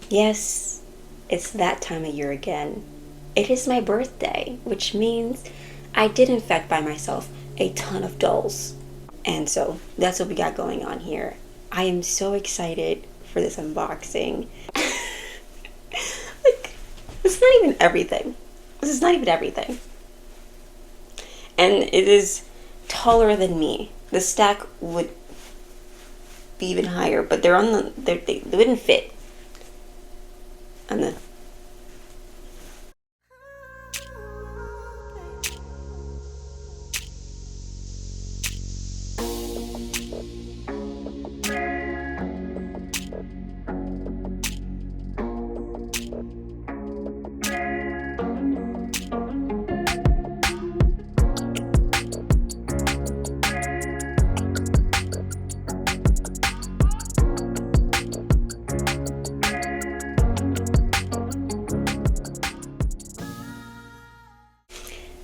Yes, it's that time of year again. It is my birthday, which means I did in fact buy myself a ton of dolls. And so that's what we got going on here. I am so excited for this unboxing. Like, it's not even everything. This is not even everything. And it is taller than me. The stack would be even higher, but they're on they wouldn't fit on the.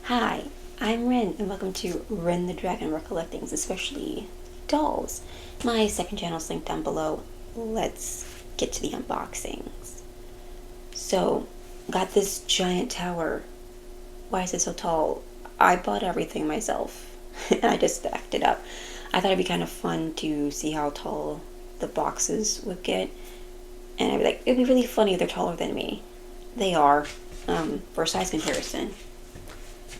Hi, I'm Ryn, and welcome to Ryn.the.Dragon Recollectings, especially dolls. My second channel is linked down below. Let's get to the unboxings. So, got this giant tower. Why is it so tall? I bought everything myself, and I just stacked it up. I thought it'd be kind of fun to see how tall the boxes would get, and I'd be like, it'd be really funny if they're taller than me. They are, for size comparison.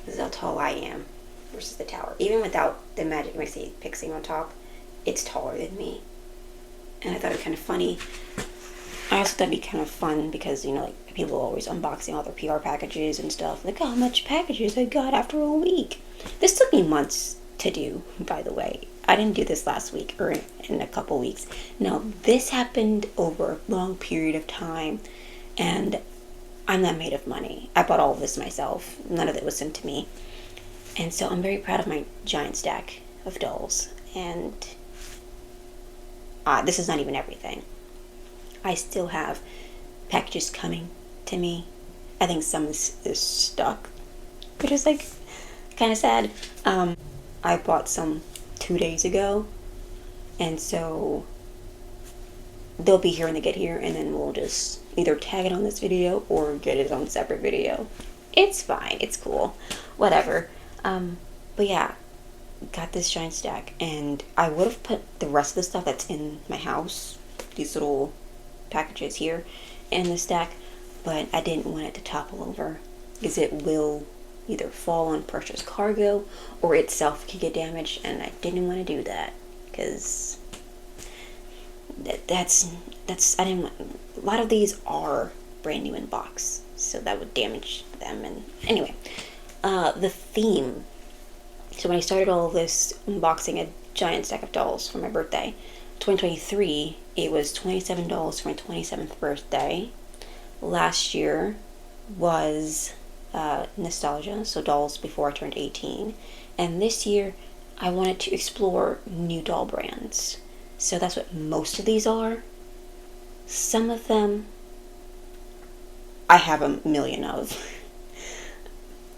This is how tall I am versus the tower. Even without the magic mixie pixie on top, it's taller than me. And I thought it was kind of funny. I also thought it'd be kind of fun because, like people are always unboxing all their PR packages and stuff. Like, how much packages I got after a week. This took me months to do, by the way. I didn't do this last week or in a couple weeks. No, this happened over a long period of time. And I'm not made of money. I bought all of this myself. None of it was sent to me. And so I'm very proud of my giant stack of dolls. And this is not even everything. I still have packages coming to me. I think some is stuck, which is like kind of sad. I bought some 2 days ago. And so they'll be here when they get here, and then we'll just either tag it on this video or get it on a separate video. It's fine. It's cool. Whatever. But yeah, got this giant stack, and I would have put the rest of the stuff that's in my house, these little packages here, in the stack, but I didn't want it to topple over because it will either fall on precious cargo or itself can get damaged, and I didn't want to do that because that's I didn't want. A lot of these are brand new in box, so that would damage them. And anyway, the theme. So when I started all of this unboxing a giant stack of dolls for my birthday, 2023, it was $27 for my 27th birthday. Last year was nostalgia, so dolls before I turned 18, and this year I wanted to explore new doll brands. So that's what most of these are. Some of them I have a million of.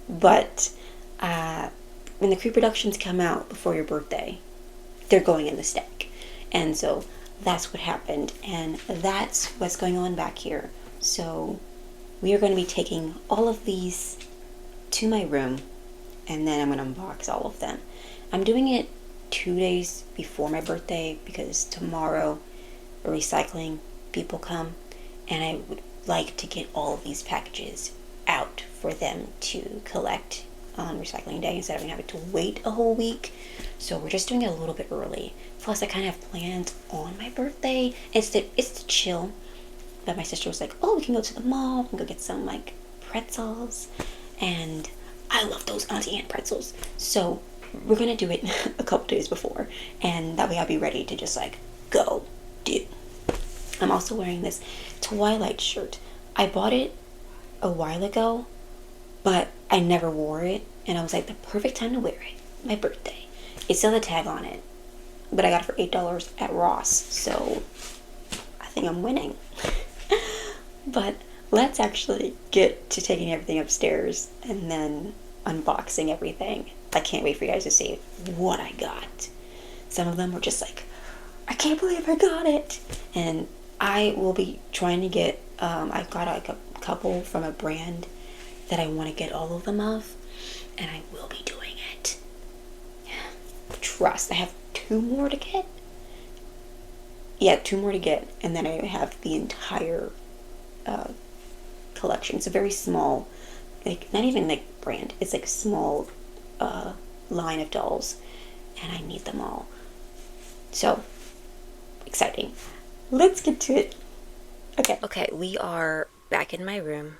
But when the pre-productions come out before your birthday, they're going in the stack. And so that's what happened. And that's what's going on back here. So we are going to be taking all of these to my room, and then I'm going to unbox all of them. I'm doing it 2 days before my birthday because tomorrow recycling people come, and I would like to get all of these packages out for them to collect on recycling day instead of having to wait a whole week. So we're just doing it a little bit early. Plus I kind of have plans on my birthday. It's to chill. But my sister was like, oh, we can go to the mall and go get some like pretzels, and I love those Auntie Anne pretzels. So we're gonna do it a couple days before, and that way I'll be ready to just like go do. I'm also wearing this Twilight shirt. I bought it a while ago, but I never wore it, and I was like, the perfect time to wear it, my birthday. It's still a tag on it, but I got it for $8 at Ross, so I think I'm winning. But let's actually get to taking everything upstairs and then unboxing everything. I can't wait for you guys to see what I got. Some of them were just like, I can't believe I got it. And I will be trying to get, I've got like a couple from a brand that I want to get all of them of, and I will be doing it. Trust, I have 2 more to get. Yeah, 2 more to get, and then I have the entire collection. It's a very small, like, not even like brand, it's like a small line of dolls, and I need them all. So, exciting. Let's get to it. Okay, we are back in my room.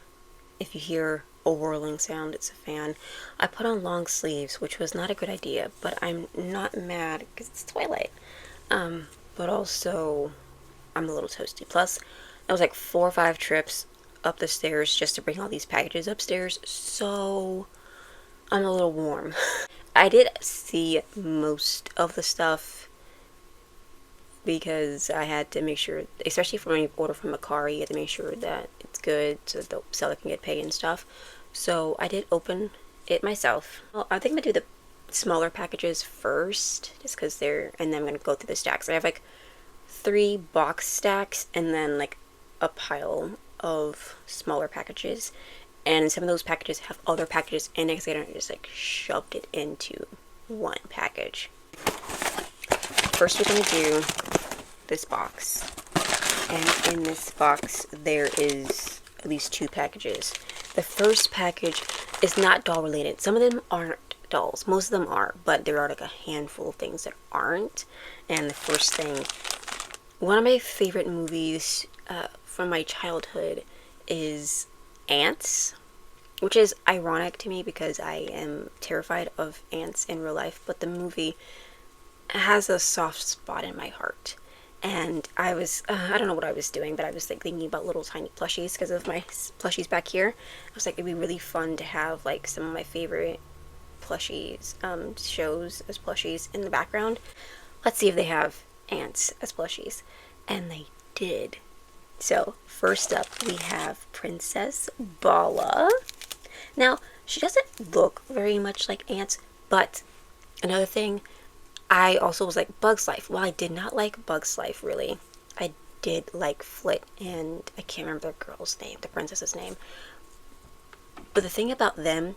If you hear a whirling sound, it's a fan. I put on long sleeves, which was not a good idea, but I'm not mad because it's twilight. But also, I'm a little toasty. Plus, it was like 4 or 5 trips up the stairs just to bring all these packages upstairs, so I'm a little warm. I did see most of the stuff because I had to make sure, especially when you order from a car, you have to make sure that it's good so that the seller can get paid and stuff. So I did open it myself. Well, I think I'm gonna do the smaller packages first, just because they're, and then I'm gonna go through the stacks. I have like 3 box stacks and then like a pile of smaller packages, and some of those packages have other packages in it, because I just like shoved it into one package. First we're going to do this box, and in this box there is at least 2 packages. The first package is not doll related. Some of them aren't dolls, most of them are, but there are like a handful of things that aren't. And the first thing, one of my favorite movies from my childhood is Ants, which is ironic to me because I am terrified of ants in real life, but the movie has a soft spot in my heart. And I was, I don't know what I was doing, but I was like thinking about little tiny plushies because of my plushies back here. I was like, it'd be really fun to have like some of my favorite plushies, shows as plushies in the background. Let's see if they have ants as plushies. And they did. So first up we have Princess Bala. Now, she doesn't look very much like ants, but another thing, I also was like Bug's Life. Well, I did not like Bug's Life, really. I did like Flit, and I can't remember the girl's name, the princess's name. But the thing about them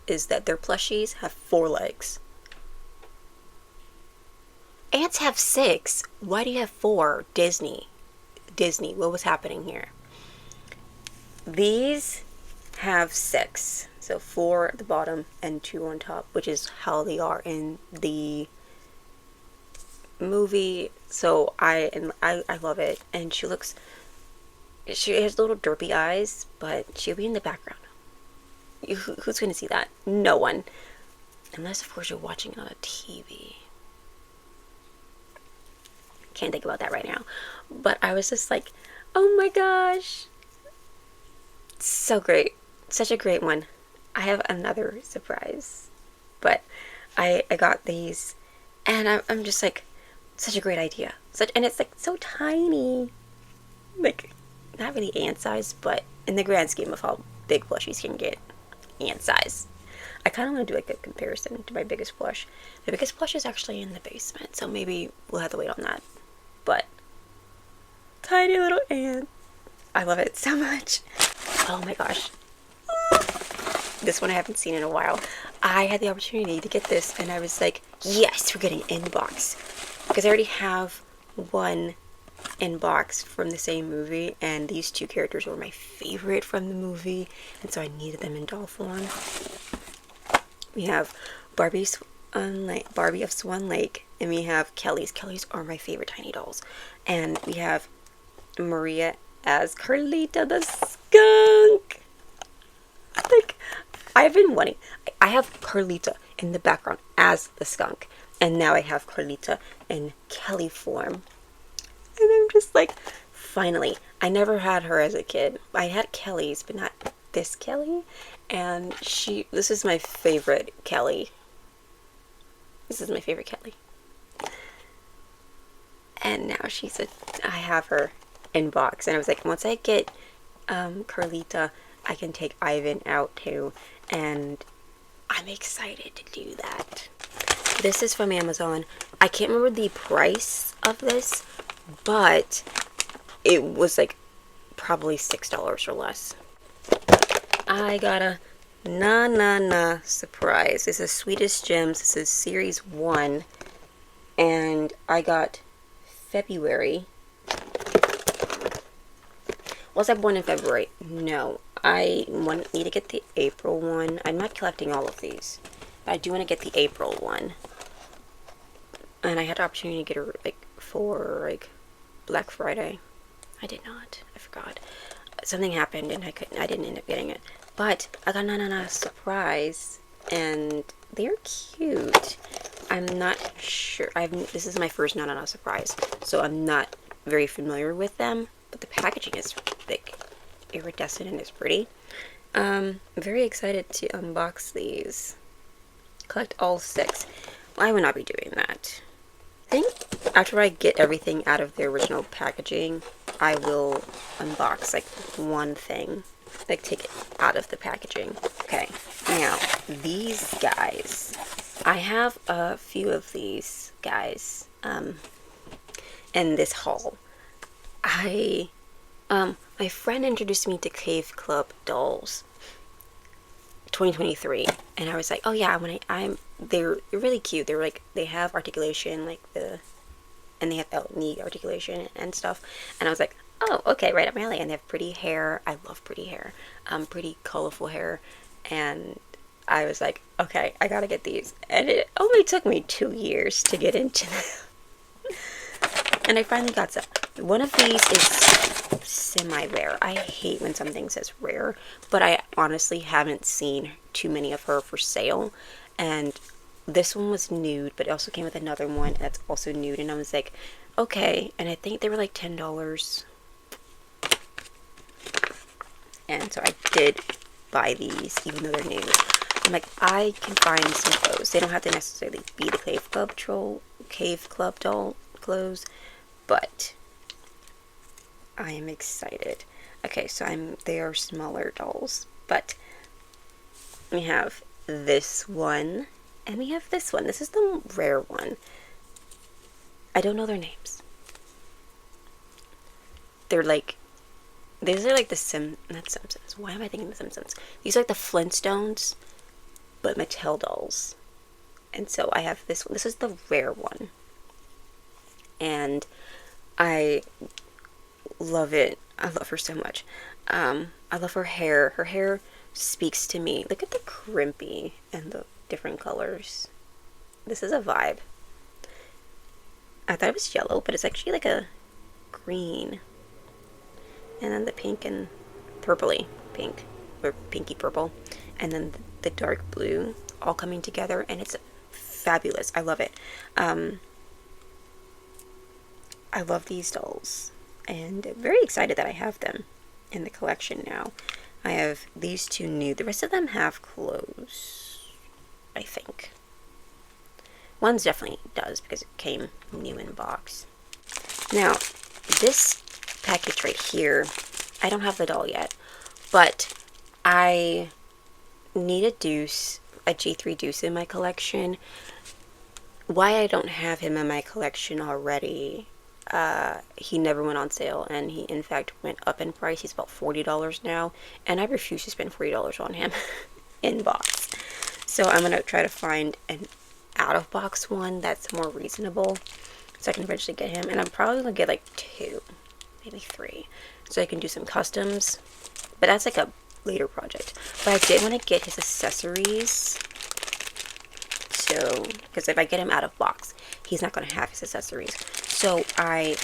is that their plushies have 4 legs. Ants have 6. Why do you have 4? Disney, what was happening here? These have 6. So 4 at the bottom and 2 on top, which is how they are in the movie. So I love it. And she has little derpy eyes, but she'll be in the background. Who's going to see that? No one. Unless, of course, you're watching it on a TV. Can't think about that right now. But I was just like, oh my gosh. So great. Such a great one. I have another surprise. But I got these, and I'm just like, such a great idea. And it's like so tiny. Like, not really ant size, but in the grand scheme of how big plushies can get, ant size. I kind of want to do like a comparison to my biggest plush. My biggest plush is actually in the basement, so maybe we'll have to wait on that. But tiny little ant. I love it so much. Oh my gosh. This one I haven't seen in a while. I had the opportunity to get this, and I was like, yes, we're getting in-box. Because I already have one in-box from the same movie, and these 2 characters were my favorite from the movie, and so I needed them in doll form. We have Barbie of Swan Lake, and we have Kelly's. Kelly's are my favorite tiny dolls. And we have Maria as Carlita the skunk. Like, I've been wanting, I have Carlita in the background as the skunk, and now I have Carlita in Kelly form. And I'm just like, finally. I never had her as a kid. I had Kelly's, but not this Kelly. And this is my favorite Kelly. This is my favorite Kelly. And now I have her in box. And I was like, once I get Carlita, I can take Ivan out too. And I'm excited to do that. This is from Amazon. I can't remember the price of this, but it was like probably $6 or less. I got a na surprise. This is Sweetest Gems. This is series 1, and I got February. Was I born in February? No. I need to get the April one. I'm not collecting all of these. I do want to get the April one. And I had the opportunity to get her like for like Black Friday. I did not. I forgot. Something happened and I didn't end up getting it. But I got a surprise, and they're cute. I'm not sure. This is my first na surprise, so I'm not very familiar with them. But the packaging is like iridescent and it's pretty. I'm very excited to unbox these. Collect all 6. I will not be doing that. I think after I get everything out of the original packaging, I will unbox like one thing, like take it out of the packaging. Okay, now these guys, I have a few of these guys in this haul. My friend introduced me to Cave Club dolls 2023, and I was like, oh yeah, they're really cute. They're like, they have articulation, like and they have knee articulation and stuff, and I was like, oh, okay, right up my alley. And they have pretty hair. I love pretty hair, pretty colorful hair, and I was like, okay, I gotta get these. And it only took me 2 years to get into them. And I finally got some. One of these is semi-rare. I hate when something says rare, but I honestly haven't seen too many of her for sale. And this one was nude, but it also came with another one that's also nude. And I was like, okay. And I think they were like $10. And so I did buy these, even though they're nude. I'm like, I can find some clothes. They don't have to necessarily be the Cave Club doll clothes, but I am excited. Okay, so they are smaller dolls, but we have this one, and we have this one. This is the rare one. I don't know their names. These are like not Simpsons. Why am I thinking the Simpsons? These are like the Flintstones, but Mattel dolls. And so I have this one. This is the rare one. And I love it. I love her so much. I love her hair. Her hair speaks to me. Look at the crimpy and the different colors. This is a vibe. I thought it was yellow, but it's actually like a green. And then the pink and purpley pink, or pinky purple. And then the dark blue all coming together, and it's fabulous. I love it. I love these dolls, and I'm very excited that I have them in the collection now. I have these 2 nude. The rest of them have clothes, I think. One's definitely does, because it came new in box. Now, this package right here, I don't have the doll yet, but I need a G3 Deuce in my collection. Why I don't have him in my collection already, he never went on sale, and he in fact went up in price. He's about $40 now, and I refuse to spend $40 on him in box. So I'm gonna try to find an out of box one that's more reasonable, so I can eventually get him. And I'm probably gonna get like 2, maybe 3, so I can do some customs, but that's like a later project. But I did want to get his accessories, so because if I get him out of box, he's not going to have his accessories. So I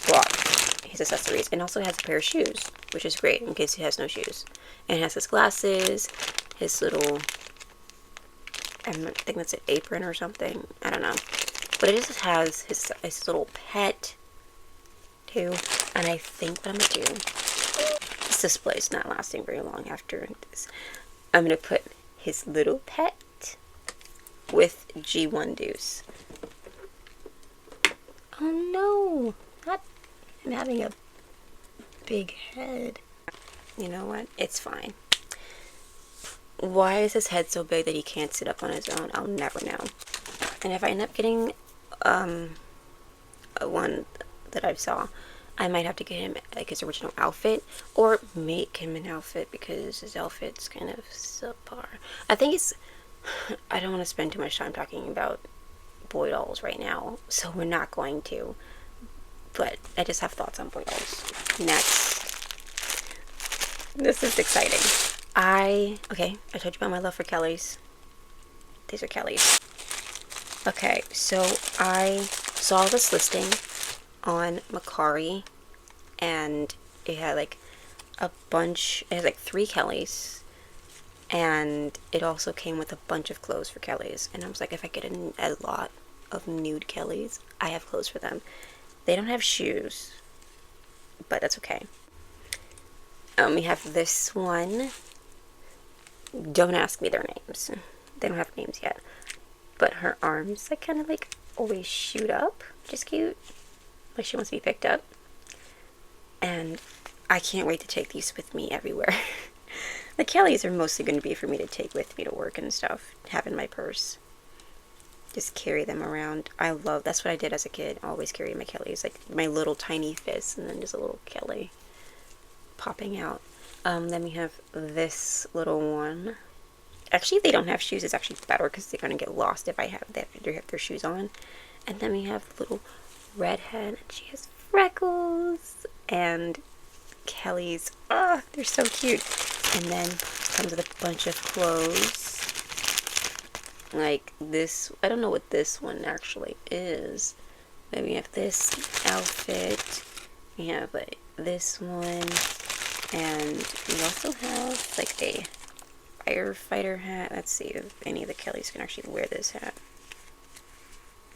bought his accessories, and also has a pair of shoes, which is great in case he has no shoes. And it has his glasses, his little, I think that's an apron or something, I don't know, but it just has his little pet too. And I think what I'm gonna do, this display is not lasting very long after this, I'm gonna put his little pet with G1 Deuce. Oh no, not him having a big head. You know what? It's fine. Why is his head so big that he can't sit up on his own? I'll never know. And if I end up getting one that I saw, I might have to get him like his original outfit or make him an outfit because his outfit's kind of subpar. I think it's, I don't want to spend too much time talking about boy dolls right now, so we're not going to. But I just have thoughts on boy dolls. Next. This is exciting. Okay, I told you about my love for Kelly's. These are Kelly's. Okay, so I saw this listing on Macari, and it had like a bunch, it has like 3 Kellys, and it also came with a bunch of clothes for Kellys. And I was like, if I get a lot of nude Kellys, I have clothes for them. They don't have shoes, but that's okay. We have this one. Don't ask me their names. They don't have names yet. But her arms, like, kind of like always shoot up, which is cute. Like she wants to be picked up. And I can't wait to take these with me everywhere. The Kellys are mostly going to be for me to take with me to work and stuff. Have in my purse. Just carry them around. That's what I did as a kid. Always carry my Kellys. Like my little tiny fist and then just a little Kelly popping out. Then we have this little one. Actually, if they don't have shoes, it's actually better because they're going to get lost if they have their shoes on. And then we have the little redhead, and she has freckles. And Kelly's, they're so cute. And then comes with a bunch of clothes. Like this, I don't know what this one actually is. Then we have this outfit. We have like this one. And we also have like a firefighter hat. Let's see if any of the Kellys can actually wear this hat.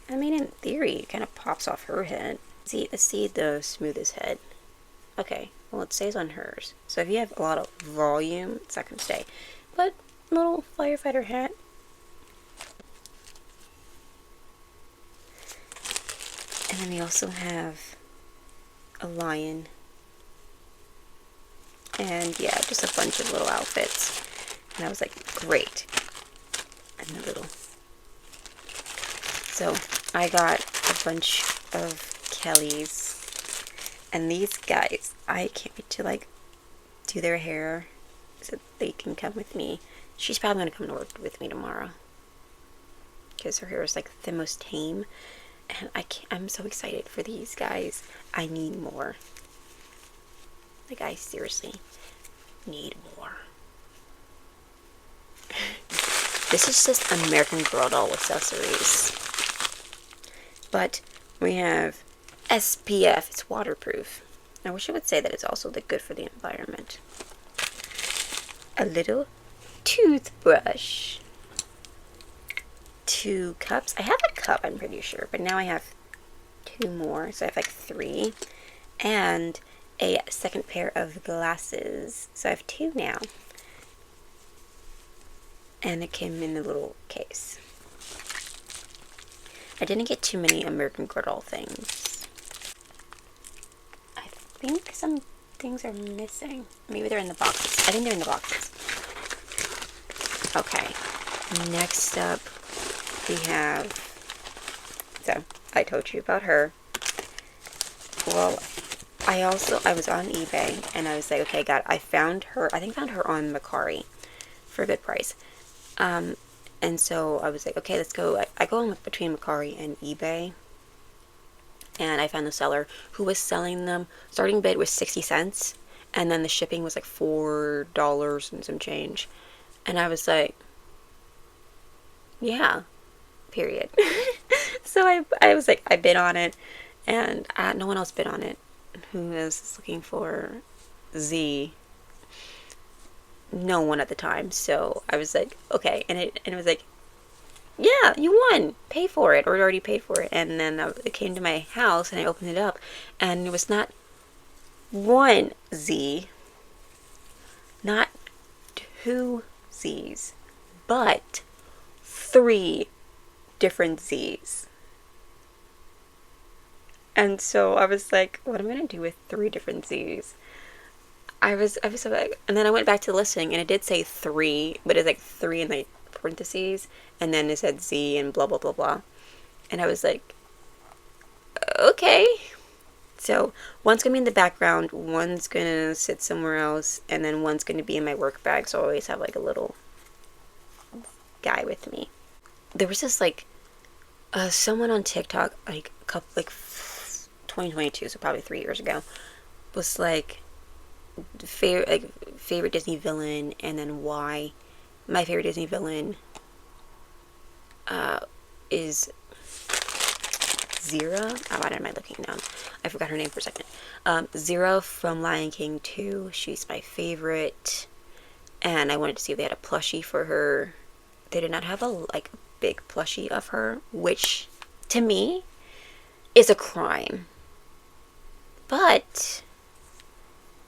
I mean, in theory, it kind of pops off her head. Let's see the smoothest head. Okay, well, it stays on hers. So if you have a lot of volume, it's not going to stay. But little firefighter hat. And then we also have a lion. And yeah, just a bunch of little outfits. And I was like, great. And a little. So I got a bunch of Kellys. And these guys, I can't wait to like do their hair so they can come with me. She's probably going to come to work with me tomorrow. Because her hair is like the most tame. And I'm so excited for these guys. I need more. Like, I seriously need more. This is just American Girl doll accessories. But we have SPF. It's waterproof. I wish it would say that it's also good for the environment. A little toothbrush. 2 cups. I have a cup, I'm pretty sure, but now I have 2 more, so I have like 3. And a second pair of glasses. So I have 2 now. And it came in a little case. I didn't get too many American Girl doll things. I think some things are missing. Maybe they're in the boxes. I think they're in the boxes. Okay. Next up, we have, so I told you about her. Well, I was on eBay and I was like, okay, God, I found her on Macari for a good price. And so I was like, okay, let's go. I go in between Macari and eBay, and I found the seller who was selling them. Starting bid was 60 cents, and then the shipping was like $4 and some change. And I was like, yeah, period. So I was like, I bid on it, and no one else bid on it who was looking for Z. No one at the time. So I was like, okay. And it was like, yeah, you won. Pay for it. Or already paid for it. And then it came to my house and I opened it up. And it was not 1 Z. Not 2 Z's. But 3 different Z's. And so I was like, what am I going to do with 3 different Z's? I was so like, and then I went back to the listing and it did say 3, but it's like 3 in like parentheses, and then it said Z and blah blah blah blah. And I was like, okay, So one's going to be in the background, one's going to sit somewhere else, and then one's going to be in my work bag. So I always have like a little guy with me. There was this like someone on TikTok, like a couple, like 2022, so probably 3 years ago, was like favorite Disney villain, and then why my favorite Disney villain is Zira. Oh, what am I looking now? I forgot her name for a second. Zira from Lion King 2. She's my favorite, and I wanted to see if they had a plushie for her. They did not have a big plushie of her, which to me is a crime. But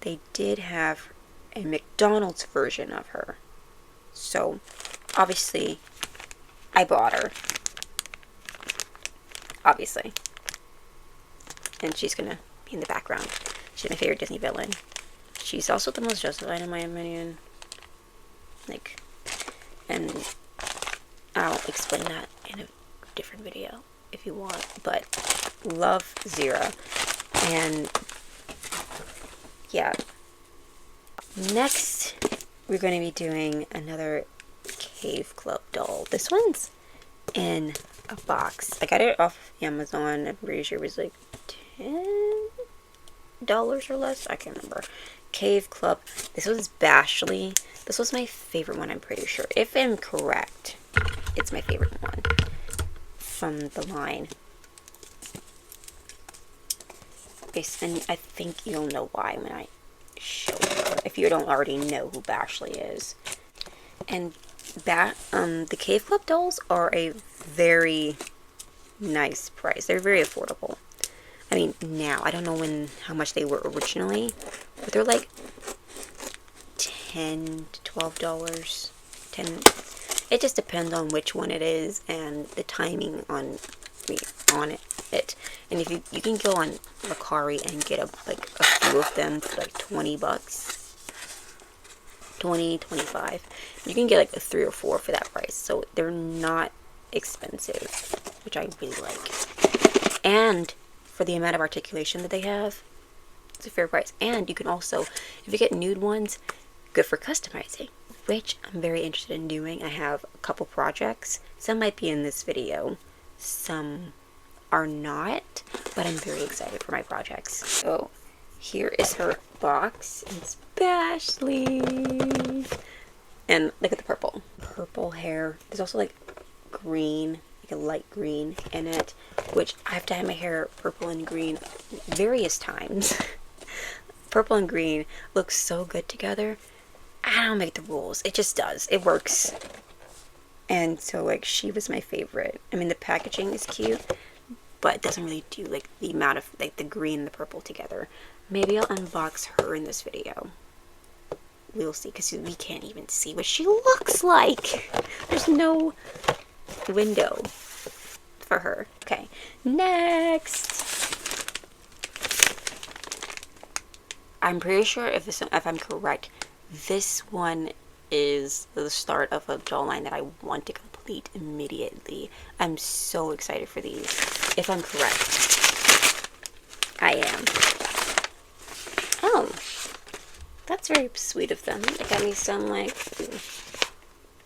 they did have a McDonald's version of her. So obviously I bought her. Obviously. And she's gonna be in the background. She's my favorite Disney villain. She's also the most justified in my opinion. And I'll explain that in a different video if you want. But love Zira. And yeah. Next, we're going to be doing another Cave Club doll. This one's in a box. I got it off Amazon. I'm pretty sure it was like $10 or less. I can't remember. Cave Club. This was Bashley. This was my favorite one, I'm pretty sure. If I'm correct, it's my favorite one from the line. And I think you'll know why when I show you, if you don't already know who Bashley is. And the Cave Club dolls are a very nice price. They're very affordable. I mean, now I don't know how much they were originally, but they're like $10 to $12. It just depends on which one it is and the timing on it. And if you can go on Mercari and get a few of them for like $20, 20, 25. You can get like 3 or 4 for that price. So they're not expensive, which I really like. And for the amount of articulation that they have, it's a fair price. And you can also, if you get nude ones, good for customizing, which I'm very interested in doing. I have a couple projects. Some might be in this video. Some are not, but I'm very excited for my projects. So here is her box. It's Bashley. And look at the purple hair. There's also like green, like a light green in it, which I've dyed my hair purple and green various times. Purple and green look so good together. I don't make the rules. It just does. It works. And so like she was my favorite. I mean the packaging is cute, but it doesn't really do like the amount of like the green and the purple together. Maybe I'll unbox her in this video. We'll see, because we can't even see what she looks like. There's no window for her. Okay, next. I'm pretty sure if I'm correct, this one is the start of a doll line that I want to complete immediately. I'm so excited for these. If I'm correct, I am. Oh, that's very sweet of them. They got me some like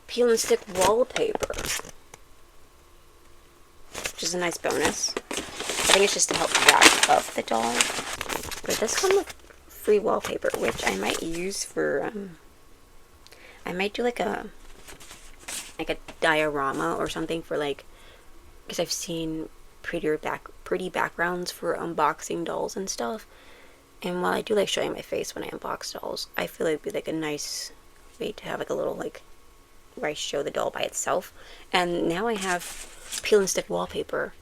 peel and stick wallpaper, which is a nice bonus. I think it's just to help wrap up the doll. But this come with free wallpaper, which I might use for I might do like a diorama or something for like, because I've seen pretty backgrounds for unboxing dolls and stuff. And while I do like showing my face when I unbox dolls, I feel like it'd be like a nice way to have like a little like where I show the doll by itself. And now I have peel and stick wallpaper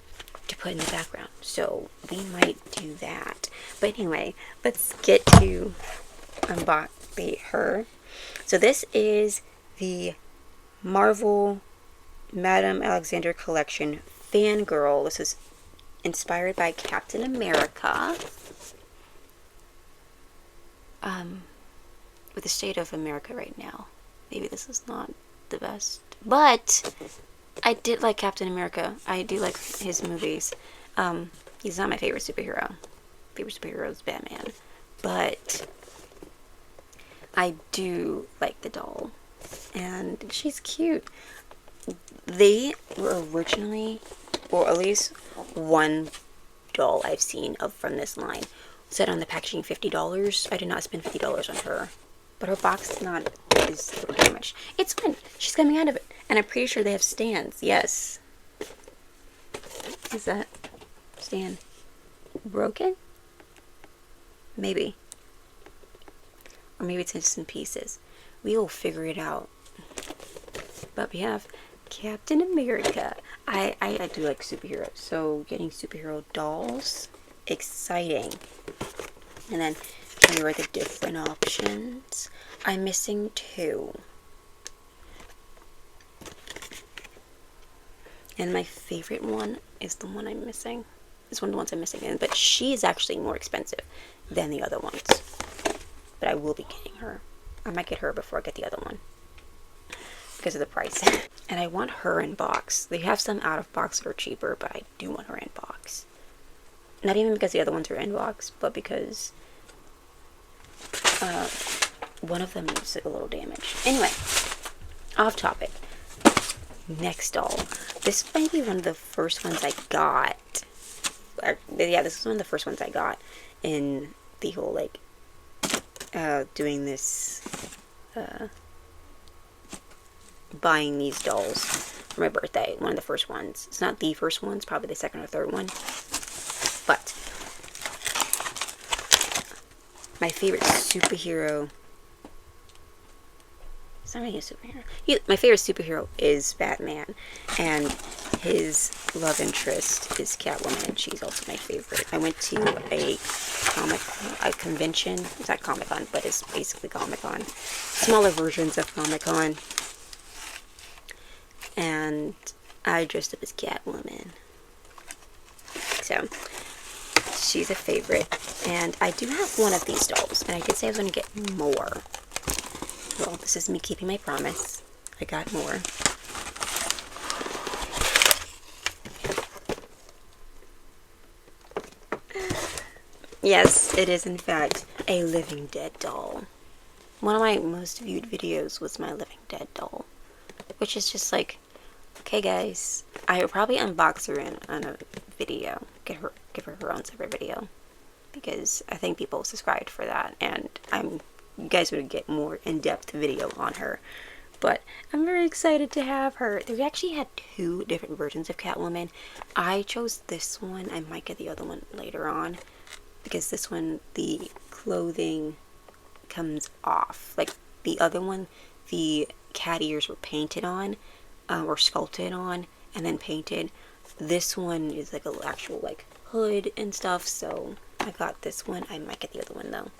to put in the background, so we might do that. But anyway, let's get to unbox her. So this is the Marvel Madame Alexander collection Fangirl. This is inspired by Captain America. With the state of America right now, maybe this is not the best, but I did like Captain America. I do like his movies. He's not my favorite superhero, favorite superhero is Batman. But I do like the doll. And she's cute. They were originally, or at least one doll I've seen from this line, said on the packaging $50. I did not spend $50 on her. But her box is not is a little damaged. It's fine. She's coming out of it. And I'm pretty sure they have stands. Yes. Is that stand broken? Maybe. Or maybe it's just in pieces. We will figure it out. But we have Captain America. I do like superheroes. So getting superhero dolls, exciting. And then here are the different options. I'm missing 2. And my favorite one is the one I'm missing. It's one of the ones I'm missing. But she is actually more expensive than the other ones. But I will be getting her. I might get her before I get the other one. Because of the price. And I want her in box. They have some out of box that are cheaper, but I do want her in box. Not even because the other ones are in box, but because one of them is a little damaged. Anyway, off topic. Next doll. This might be one of the first ones I got. Yeah, this is one of the first ones I got in the whole, like, doing this, buying these dolls for my birthday. One of the first ones. It's not the first one. It's probably the second or third one. But my favorite superhero. It's not really a superhero. My favorite superhero is Batman, and his love interest is Catwoman, and she's also my favorite. I went to a convention. It's not Comic-Con, but it's basically Comic-Con. Smaller versions of Comic-Con. And I dressed up as Catwoman. So, she's a favorite. And I do have one of these dolls, and I did say I was going to get more. Well, this is me keeping my promise. I got more. Yes, it is in fact a Living Dead doll. One of my most viewed videos was my Living Dead doll. Which is just like, okay guys, I will probably unbox her on a video. Give her her own separate video. Because I think people subscribed for that, and you guys would get more in-depth video on her. But I'm very excited to have her. They actually had 2 different versions of Catwoman. I chose this one. I might get the other one later on. Because this one, the clothing comes off. Like the other one, the cat ears were painted on, or sculpted on, and then painted. This one is like an actual like hood and stuff, so I got this one. I might get the other one though.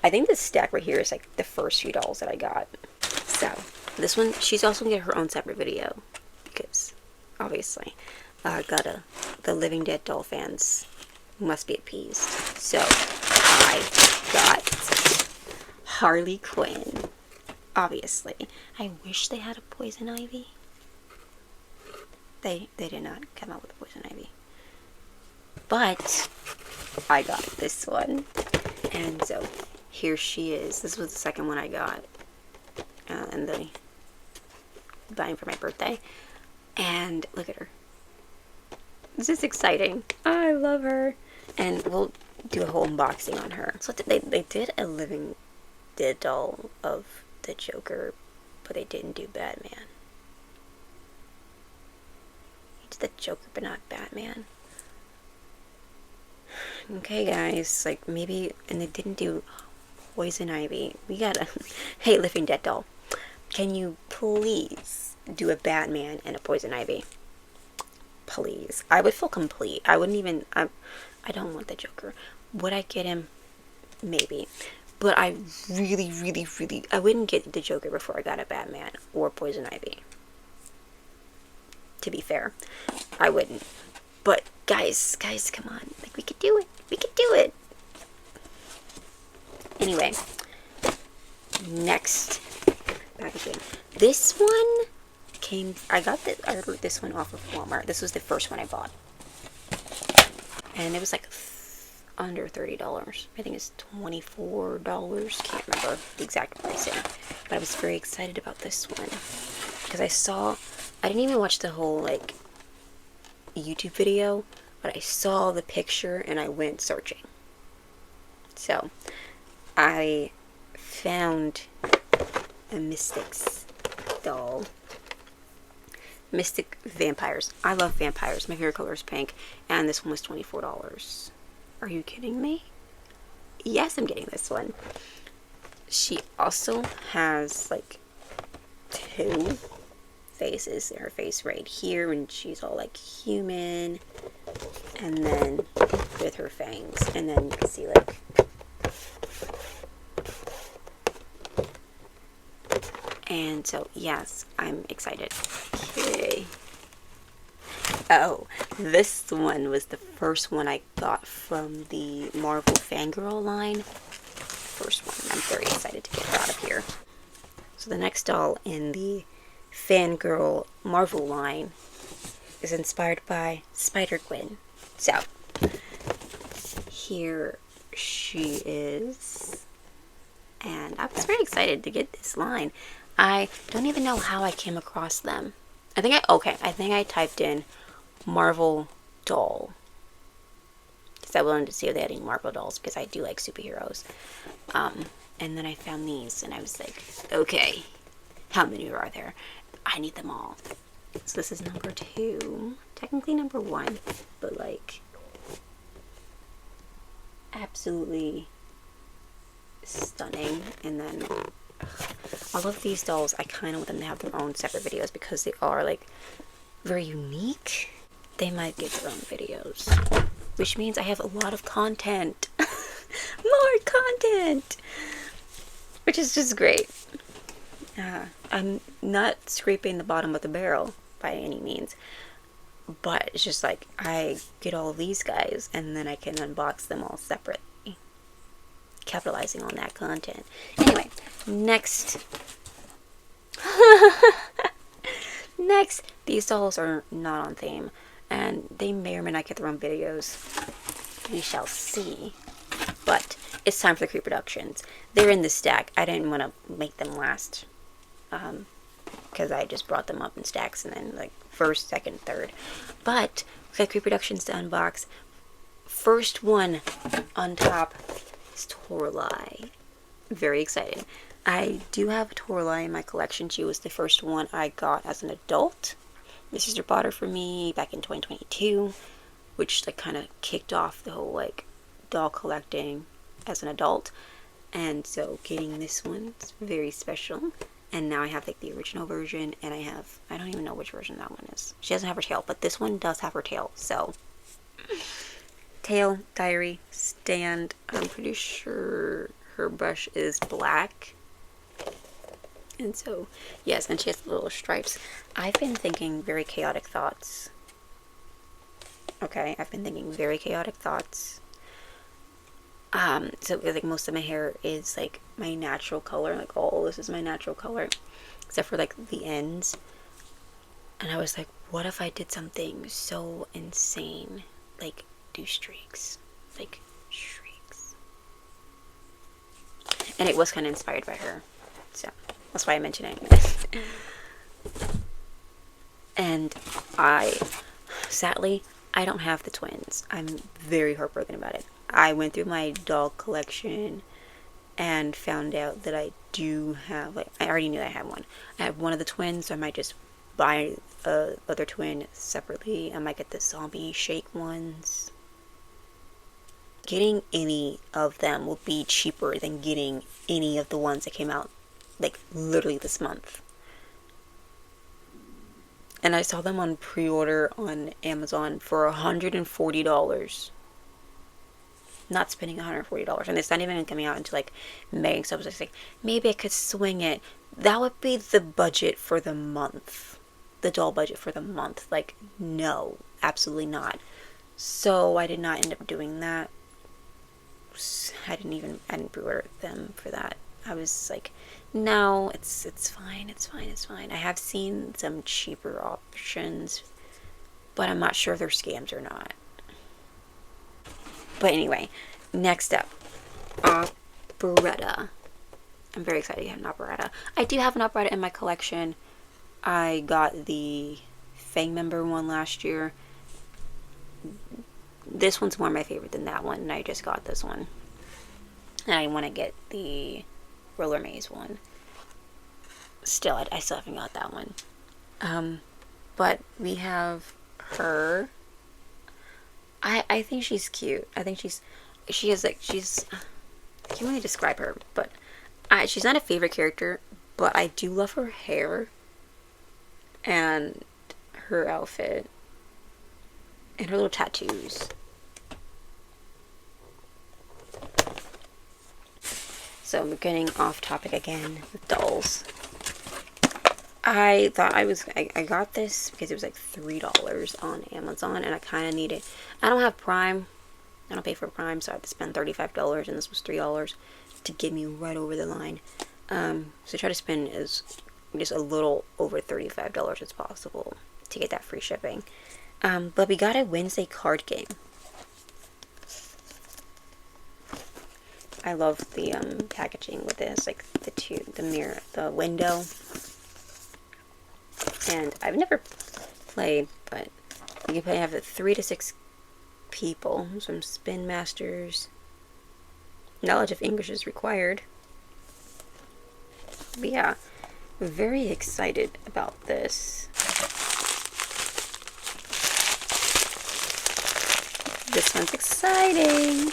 I think this stack right here is like the first few dolls that I got. So this one, she's also gonna get her own separate video because obviously the Living Dead doll fans must be appeased. So I got Harley Quinn. Obviously, I wish they had a Poison Ivy. They did not come out with a Poison Ivy. But I got this one. And so here she is. This was the second one I got. And the buying for my birthday. And look at her. This is exciting. I love her. And we'll do a whole unboxing on her. So they did a Living Dead doll of the Joker, but they didn't do Batman. They did the Joker, but not Batman. Okay, guys, like maybe, and they didn't do Poison Ivy. We gotta, hey, Living Dead doll, can you please do a Batman and a Poison Ivy? Please. I would feel complete. I wouldn't even, I don't want the Joker. Would I get him? Maybe. But I really, I wouldn't get the Joker before I got a Batman or Poison Ivy. To be fair, I wouldn't. But guys, come on. Like, we could do it. We could do it. Anyway, next packaging. This one I ordered this one off of Walmart. This was the first one I bought. And it was like under $30. I think it's $24. Can't remember the exact pricing. But I was very excited about this one. Because I didn't even watch the whole, like, YouTube video, but I saw the picture and I went searching. So, I found a Mystics doll. Mystic Vampires. I love vampires. My favorite color is pink. And this one was $24. Are you kidding me? Yes, I'm getting this one. She also has, like, 2 faces. Her face right here, and she's all, like, human. And then with her fangs. And then you can see, like, and so, yes, I'm excited. Okay. Oh, this one was the first one I got from the Marvel Fangirl line. First one. I'm very excited to get it out of here. So the next doll in the Fangirl Marvel line is inspired by Spider-Gwen. So, here she is. And I was very excited to get this line. I don't even know how I came across them. I think I typed in Marvel doll. Because I wanted to see if they had any Marvel dolls, because I do like superheroes. And then I found these, and I was like, okay, how many are there? I need them all. So this is number 2. Technically number 1, but like, absolutely stunning. And then all of these dolls, I kind of want them to have their own separate videos because they are, like, very unique. They might get their own videos, which means I have a lot of content. More content, which is just great. I'm not scraping the bottom of the barrel by any means, but it's just like I get all of these guys and then I can unbox them all separately, capitalizing on that content. Anyway, next, these dolls are not on theme, and they may or may not get their own videos. We shall see. But it's time for the pre-productions. They're in the stack. I didn't want to make them last, because I just brought them up in stacks, and then, like, first, second, third. But we got pre-productions to unbox. First one on top is Toralei. Very excited. I do have a Toralei in my collection. She was the first one I got as an adult. My sister bought her for me back in 2022, which, like, kind of kicked off the whole, like, doll collecting as an adult. And so getting this one is very special. And now I have, like, the original version, and I don't even know which version that one is. She doesn't have her tail, but this one does have her tail. So, tail, diary, stand. I'm pretty sure her brush is black. And so, yes, and she has little stripes. I've been thinking very chaotic thoughts. Okay, I've been thinking very chaotic thoughts. So, like, most of my hair is, like, my natural color. Like, all this is my natural color, except for, like, the ends. And I was like, what if I did something so insane? Like, do streaks. Like, streaks. And it was kind of inspired by her. So, that's why I mentioned it. And sadly, I don't have the twins. I'm very heartbroken about it. I went through my doll collection and found out that I do have, like, I already knew I had one. I have one of the twins, so I might just buy a other twin separately. I might get the zombie shake ones. Getting any of them will be cheaper than getting any of the ones that came out, like, literally this month. And I saw them on pre-order on Amazon for $140. Not spending $140, and it's not even coming out until, like, May. So I was just like, maybe I could swing it. That would be the budget for the month, the doll budget for the month. Like, no, absolutely not. So I did not end up doing that. I didn't pre-order them for that. I was like, no, it's fine. I have seen some cheaper options, but I'm not sure if they're scams or not. But anyway, next up, operetta. I'm very excited to have an operetta. I do have an operetta in my collection. I got the Fang member one last year. This one's more my favorite than that one, and I just got this one. And I want to get the Roller Maze one. Still, I still haven't got that one. But we have her. I think she's cute. I think she's I can't really describe her, but she's not a favorite character, but I do love her hair and her outfit and her little tattoos. So we're getting off topic again with dolls. I thought I got this because it was like $3 on Amazon, and I kind of need it. I don't have Prime. I don't pay for Prime, so I have to spend $35, and this was $3 to get me right over the line. So I try to spend just a little over $35 as possible to get that free shipping. But we got a Wednesday card game. I love the packaging with this, like the mirror, the window. And I've never played, but you can have 3 to 6 people. Some spin masters. Knowledge of English is required. But yeah, very excited about this. This one's exciting.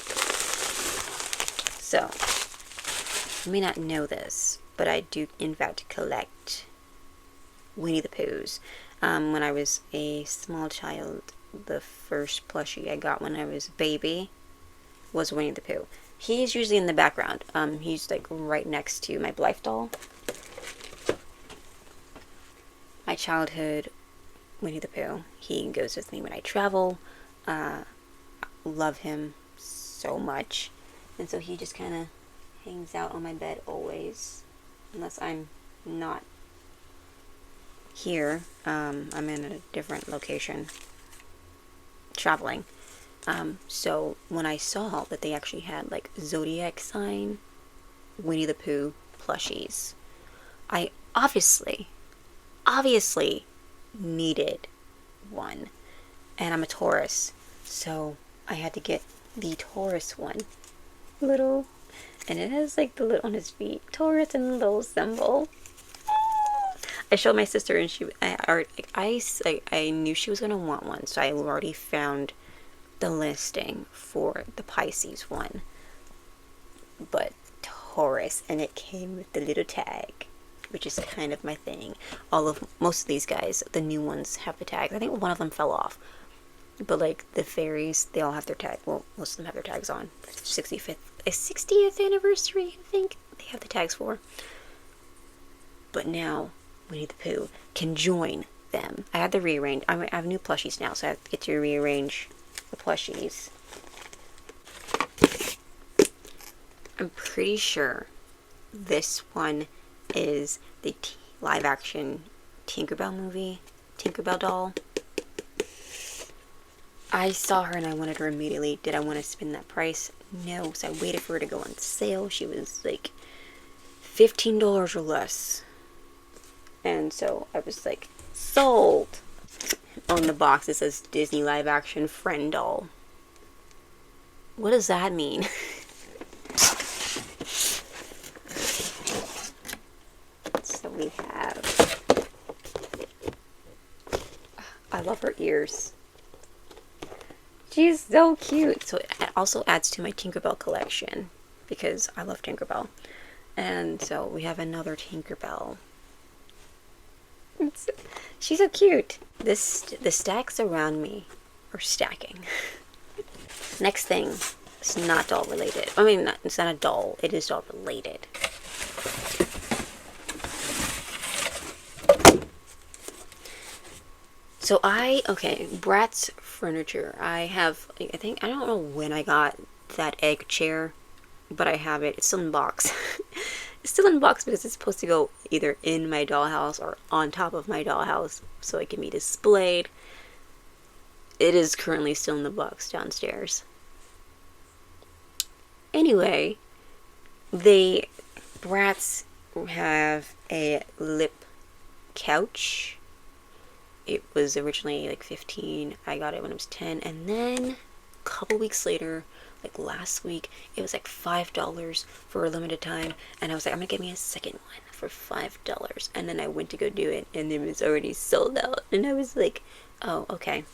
So, you may not know this, but I do in fact collect Winnie the Poohs. When I was a small child, the first plushie I got when I was a baby was Winnie the Pooh. He's usually in the background. He's like right next to my Blythe doll. My childhood Winnie the Pooh. He goes with me when I travel. Love him so much. And so he just kind of hangs out on my bed always. Unless I'm not here. I'm in a different location traveling. So when I saw that they actually had like zodiac sign Winnie the Pooh plushies, I obviously needed one. And I'm a Taurus, so I had to get the Taurus one. Little, and it has like the little on his feet, Taurus, and the little symbol. I showed my sister, and I knew she was gonna want one, so I already found the listing for the Pisces one. But Taurus, and it came with the little tag, which is kind of my thing. Most of these guys, the new ones, have the tags. I think one of them fell off, but like the fairies, they all have their tag. Well, most of them have their tags on. 60th anniversary, I think they have the tags for. But now Winnie the Pooh can join them. I had to rearrange. I have new plushies now, so I have to get to rearrange the plushies. I'm pretty sure this one is the live action Tinkerbell movie, Tinkerbell doll. I saw her and I wanted her immediately. Did I want to spend that price? No, so I waited for her to go on sale. She was like $15 or less. And so I was like, sold! On the box it says Disney live action friend doll. What does that mean? So we have... I love her ears. She's so cute. So it also adds to my Tinkerbell collection because I love Tinkerbell. And so we have another Tinkerbell. She's so cute. The stacks around me are stacking. Next thing is not doll related. I mean, it's not a doll. It is doll related. So Bratz furniture. I don't know when I got that egg chair, but I have it. It's still in the box. It's still in the box because it's supposed to go either in my dollhouse or on top of my dollhouse so it can be displayed. It is currently still in the box downstairs. Anyway, the Bratz have a lip couch. It was originally like 15. I got it when it was 10, and then a couple weeks later, like last week, it was like $5 for a limited time, and I was like, I'm gonna get me a second one for $5. And then I went to go do it, and it was already sold out, and I was like, oh, okay.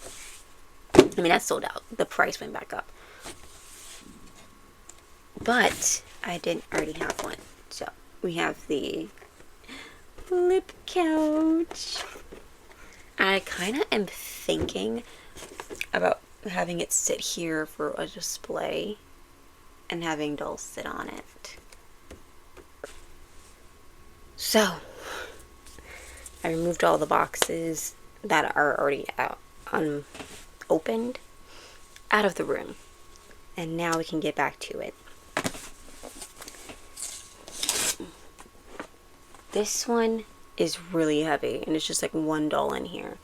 I mean, that's sold out. The price went back up, but I didn't already have one. So we have the lip couch. I kind of am thinking about having it sit here for a display and having dolls sit on it. So, I removed all the boxes that are already out, unopened out of the room. And now we can get back to it. This one is really heavy, and it's just like one doll in here.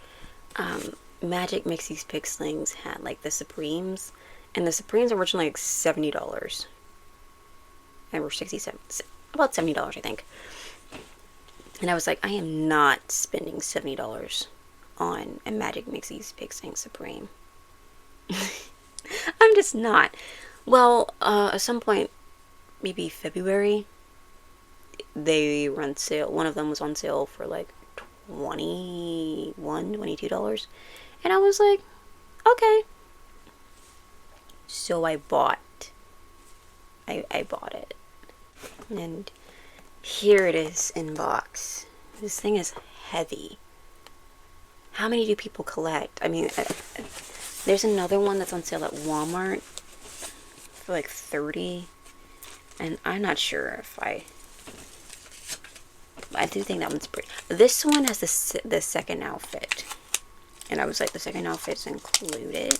Magic Mixie's Pixlings had like the Supremes, and the Supremes are originally like $70, and were 67, about $70, I think. And I was like, I am not spending $70 on a Magic Mixie's Pixling Supreme. I'm just not. Well, at some point, maybe February, they run sale. One of them was on sale for like $22. And I was like, okay. So I bought it. And here it is in box. This thing is heavy. How many do people collect? I mean, there's another one that's on sale at Walmart for like $30. And I'm not sure if I do think that one's pretty. This one has the second outfit. And I was like, the second outfit's included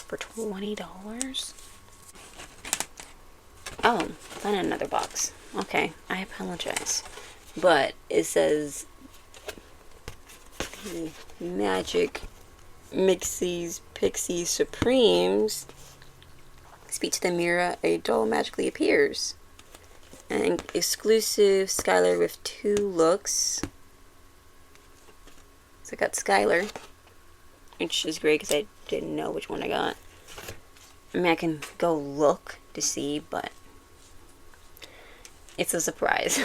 for $20. Oh, found another box. Okay, I apologize. But it says the Magic Mixie's Pixie Supremes. Speak to the mirror, a doll magically appears. An exclusive Skylar with 2 looks. So I got Skylar, which is great because I didn't know which one I got. I mean, I can go look to see, but it's a surprise.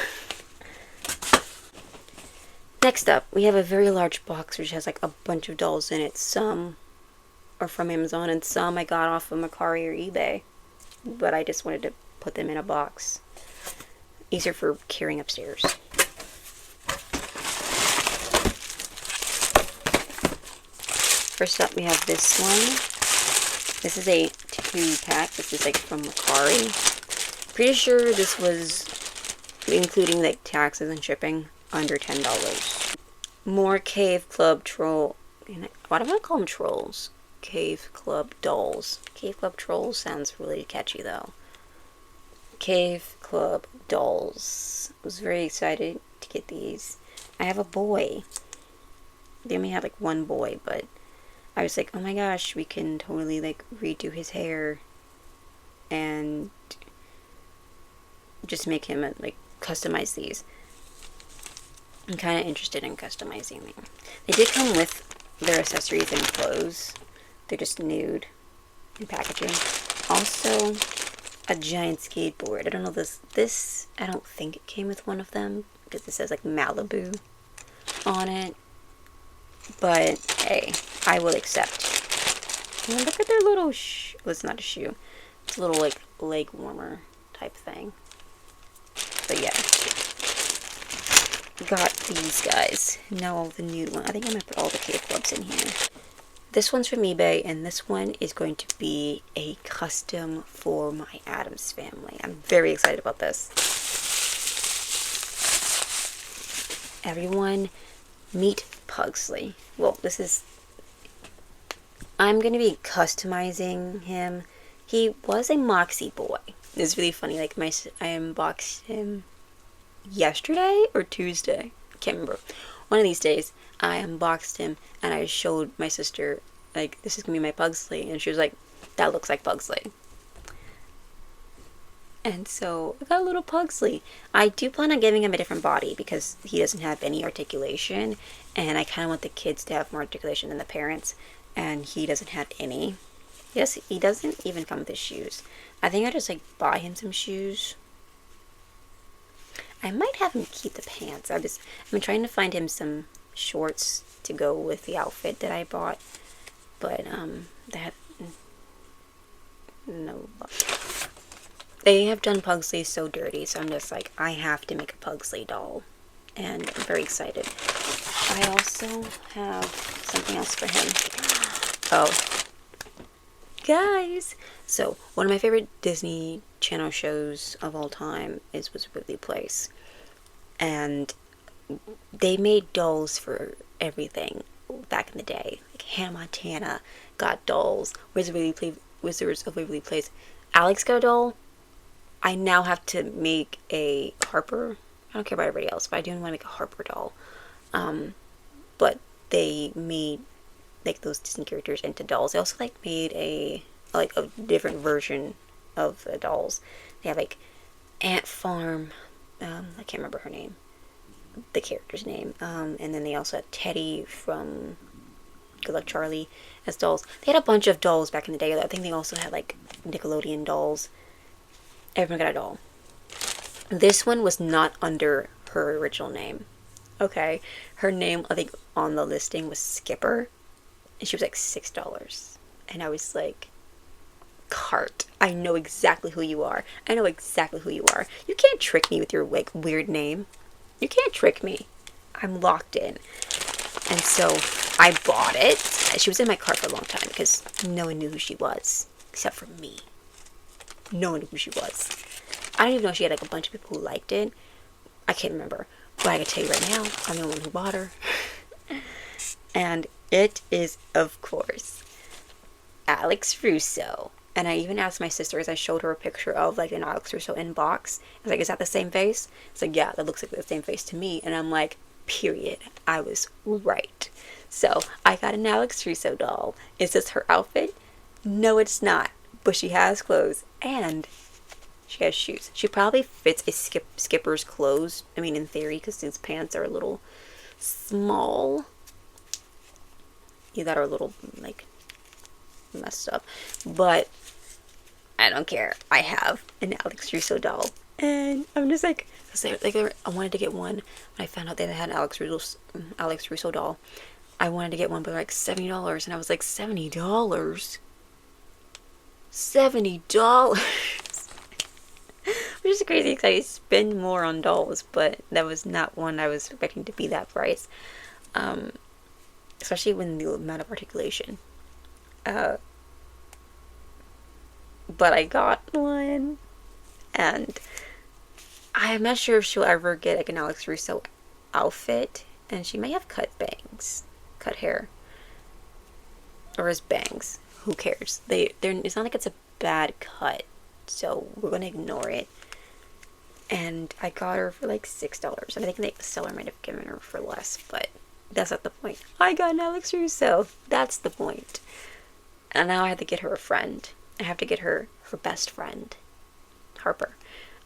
Next up, we have a very large box which has like a bunch of dolls in it. Some are from Amazon and some I got off of Mercari or eBay. But I just wanted to put them in a box. Easier for carrying upstairs. First up, we have this one. This is a 2-pack. This is like from Mercari. Pretty sure this was including like taxes and shipping under $10. More Cave Club Troll. Why do I call them trolls? Cave Club Dolls. Cave Club Trolls sounds really catchy though. Cave Club Dolls. I was very excited to get these. I have a boy. They only have like one boy, but I was like, oh my gosh, we can totally like redo his hair and just make him like customize these. I'm kind of interested in customizing them. They did come with their accessories and clothes. They're just nude in packaging. Also, a giant skateboard. I don't know this I don't think it came with one of them because it says like Malibu on it. But hey, I will accept. And look at their little well, it's not a shoe. It's a little like leg warmer type thing. But yeah. Got these guys. Now all the nude one. I think I'm gonna put all the Cave Clubs in here. This one's from eBay, and this one is going to be a custom for my Addams family. I'm very excited about this. Everyone, meet Pugsley. Well, I'm going to be customizing him. He was a Moxie boy. It's really funny. Like, I unboxed him yesterday or Tuesday. I can't remember. One of these days, I unboxed him and I showed my sister, like, this is gonna be my Pugsley, and she was like, that looks like Pugsley. And so I got a little Pugsley. I do plan on giving him a different body because he doesn't have any articulation, and I kind of want the kids to have more articulation than the parents, and he doesn't have any. Yes, he doesn't even come with his shoes. I think I just like buy him some shoes. I might have him keep the pants. I've been trying to find him some shorts to go with the outfit that I bought, but that no luck. They have done Pugsley so dirty, so I'm just like, I have to make a Pugsley doll, and I'm very excited. I also have something else for him. Oh, guys! So, one of my favorite Disney Channel shows of all time was Ridley Place. And they made dolls for everything back in the day. Like Hannah Montana got dolls. Wizards of Waverly Place. Alex got a doll. I now have to make a Harper. I don't care about everybody else, but I do want to make a Harper doll. But they made like those Disney characters into dolls. They also like made a different version of the dolls. They have like Ant Farm. I can't remember her name, the character's name. And then they also had Teddy from Good Luck Charlie as dolls. They had a bunch of dolls back in the day. I think they also had like Nickelodeon dolls. Everyone got a doll. This one was not under her original name. Okay, her name I think on the listing was Skipper, and she was like $6. And I was like, Cart, I know exactly who you are. I know exactly who you are. You can't trick me with your like weird name. You can't trick me. I'm locked in. And so I bought it. She was in my cart for a long time because no one knew who she was except for me. No one knew who she was. I don't even know if she had like a bunch of people who liked it. I can't remember. But I can tell you right now, I'm the one who bought her. And it is, of course, Alex Russo. And I even asked my sister as I showed her a picture of like an Alex Russo inbox. I was like, is that the same face? It's like, yeah, that looks like the same face to me. And I'm like, period. I was right. So I got an Alex Russo doll. Is this her outfit? No, it's not. But she has clothes and she has shoes. She probably fits a skipper's clothes. I mean, in theory, because these pants are a little small. Yeah, that are a little like messed up. But I don't care. I have an Alex Russo doll. And I'm just like, I wanted to get one. When I found out they had an Alex Russo doll, I wanted to get one, but like $70. And I was like, $70? $70? Which is crazy because I spend more on dolls, but that was not one I was expecting to be that price. Especially when the amount of articulation. But I got one, and I'm not sure if she'll ever get like an Alex Russo outfit, and she may have cut hair, or his bangs. Who cares? It's not like it's a bad cut, so we're gonna ignore it. And I got her for like $6. And I think the seller might have given her for less, but that's not the point. I got an Alex Russo. That's the point. And now I have to get her a friend. I have to get her best friend, Harper.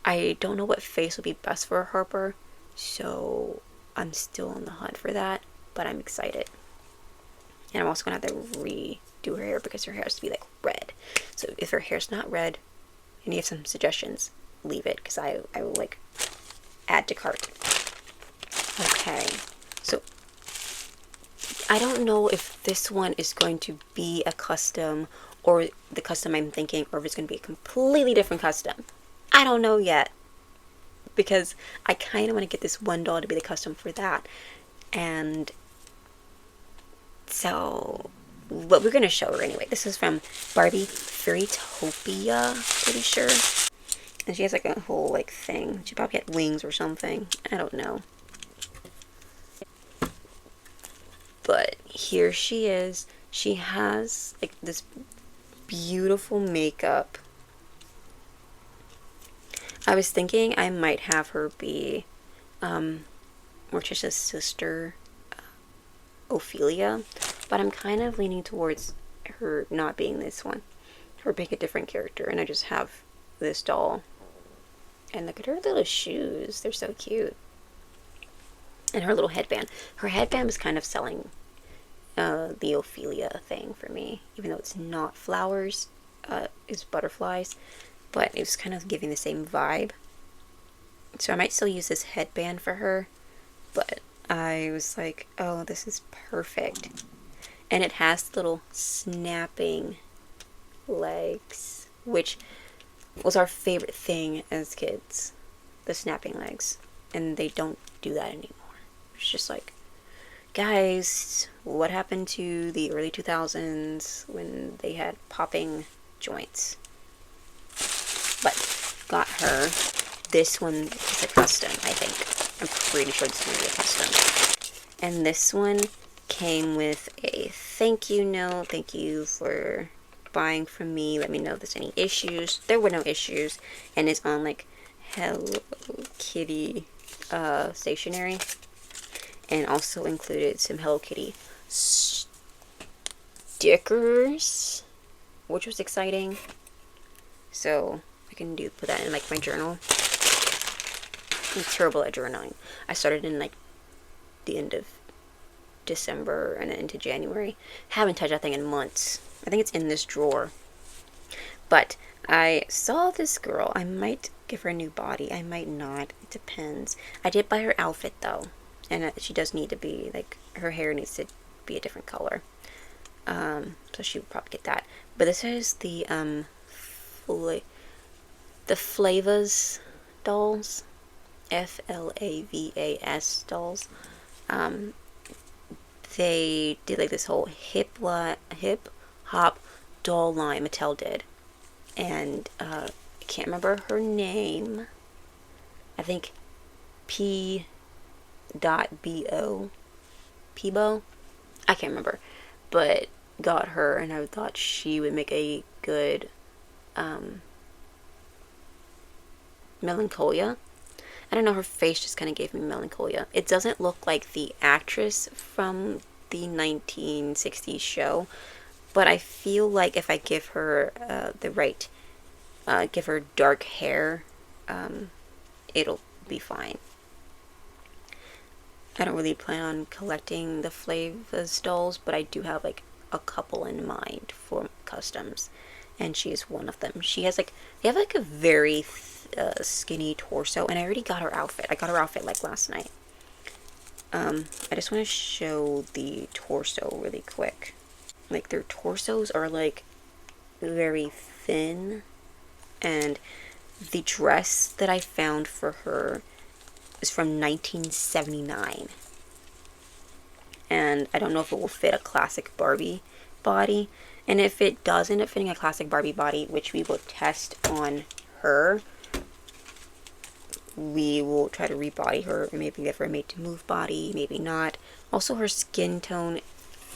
I don't know what face would be best for Harper, so I'm still on the hunt for that, but I'm excited. And I'm also going to have to redo her hair because her hair has to be like red. So if her hair's not red and you have some suggestions, leave it because I will like add to cart. Okay, so I don't know if this one is going to be a custom or the custom I'm thinking, or if it's going to be a completely different custom. I don't know yet, because I kind of want to get this one doll to be the custom for that. And so, but we're going to show her anyway. This is from Barbie Fairytopia, pretty sure. And she has like a whole like thing. She probably had wings or something. I don't know. But here she is. She has like this beautiful makeup. I was thinking I might have her be Morticia's sister, Ophelia, but I'm kind of leaning towards her not being this one, her being a different character, and I just have this doll And look at her little shoes. They're so cute. And her little headband. Her headband was kind of selling the Ophelia thing for me. Even though it's not flowers, it's butterflies. But it was kind of giving the same vibe. So I might still use this headband for her. But I was like, oh, this is perfect. And it has little snapping legs, which was our favorite thing as kids, the snapping legs. And they don't do that anymore. It's just like, guys, what happened to the early 2000s when they had popping joints? But got her. This one is a custom, I think. I'm pretty sure this one is a custom. And this one came with a thank you note. Thank you for buying from me. Let me know if there's any issues. There were no issues. And it's on like Hello Kitty stationery. And also included some Hello Kitty stickers, which was exciting. So I can put that in like my journal. I'm terrible at journaling. I started in like the end of December and then into January. Haven't touched that thing in months. I think it's in this drawer. But I saw this girl. I might give her a new body. I might not. It depends. I did buy her outfit though. And she does need to be, like, her hair needs to be a different color. So she would probably get that. But this is the Flavas dolls. Flavas dolls. They did like this whole hip hop doll line. Mattel did. And I can't remember her name. I think P.bo. Peebo? I can't remember. But got her, and I thought she would make a good Melancholia. I don't know, her face just kind of gave me Melancholia. It doesn't look like the actress from the 1960s show, but I feel like if I give her give her dark hair, it'll be fine. I don't really plan on collecting the Flavas dolls, but I do have like a couple in mind for customs, and she is one of them. They have like a very skinny torso, and I already got her outfit. I got her outfit like last night. I just want to show the torso really quick. Like their torsos are like very thin, and the dress that I found for her is from 1979. And I don't know if it will fit a classic Barbie body. And if it does end up fitting a classic Barbie body, which we will test on her, we will try to rebody her, or maybe give her a made to move body, maybe not. Also, her skin tone,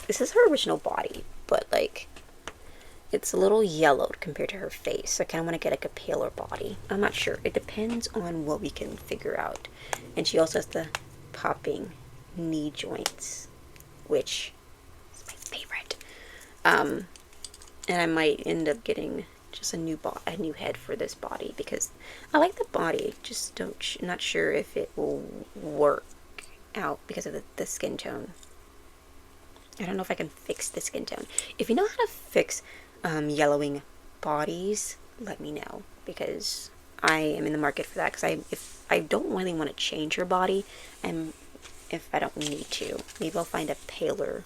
this is her original body, but like it's a little yellowed compared to her face. I kind of want to get like a paler body. I'm not sure. It depends on what we can figure out. And she also has the popping knee joints, which is my favorite. And I might end up getting just a new head for this body because I like the body. Just not sure if it will work out because of the skin tone. I don't know if I can fix the skin tone. If you know how to fix yellowing bodies, let me know, because I am in the market for that. Because if I don't really want to change her body, and if I don't need to, maybe I'll find a paler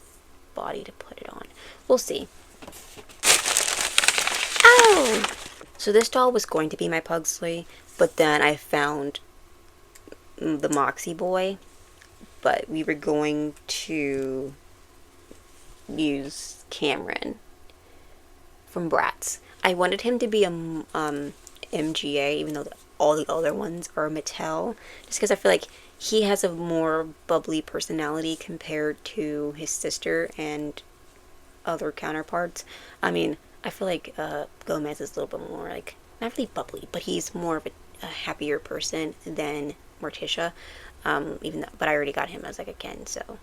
body to put it on. We'll see. Oh! So this doll was going to be my Pugsley, but then I found the Moxie boy, but we were going to use Cameron from Bratz. I wanted him to be a MGA, even though all the other ones are Mattel, just because I feel like he has a more bubbly personality compared to his sister and other counterparts. I mean, I feel like Gomez is a little bit more like, not really bubbly, but he's more of a happier person than Morticia. But I already got him as like a Ken, so.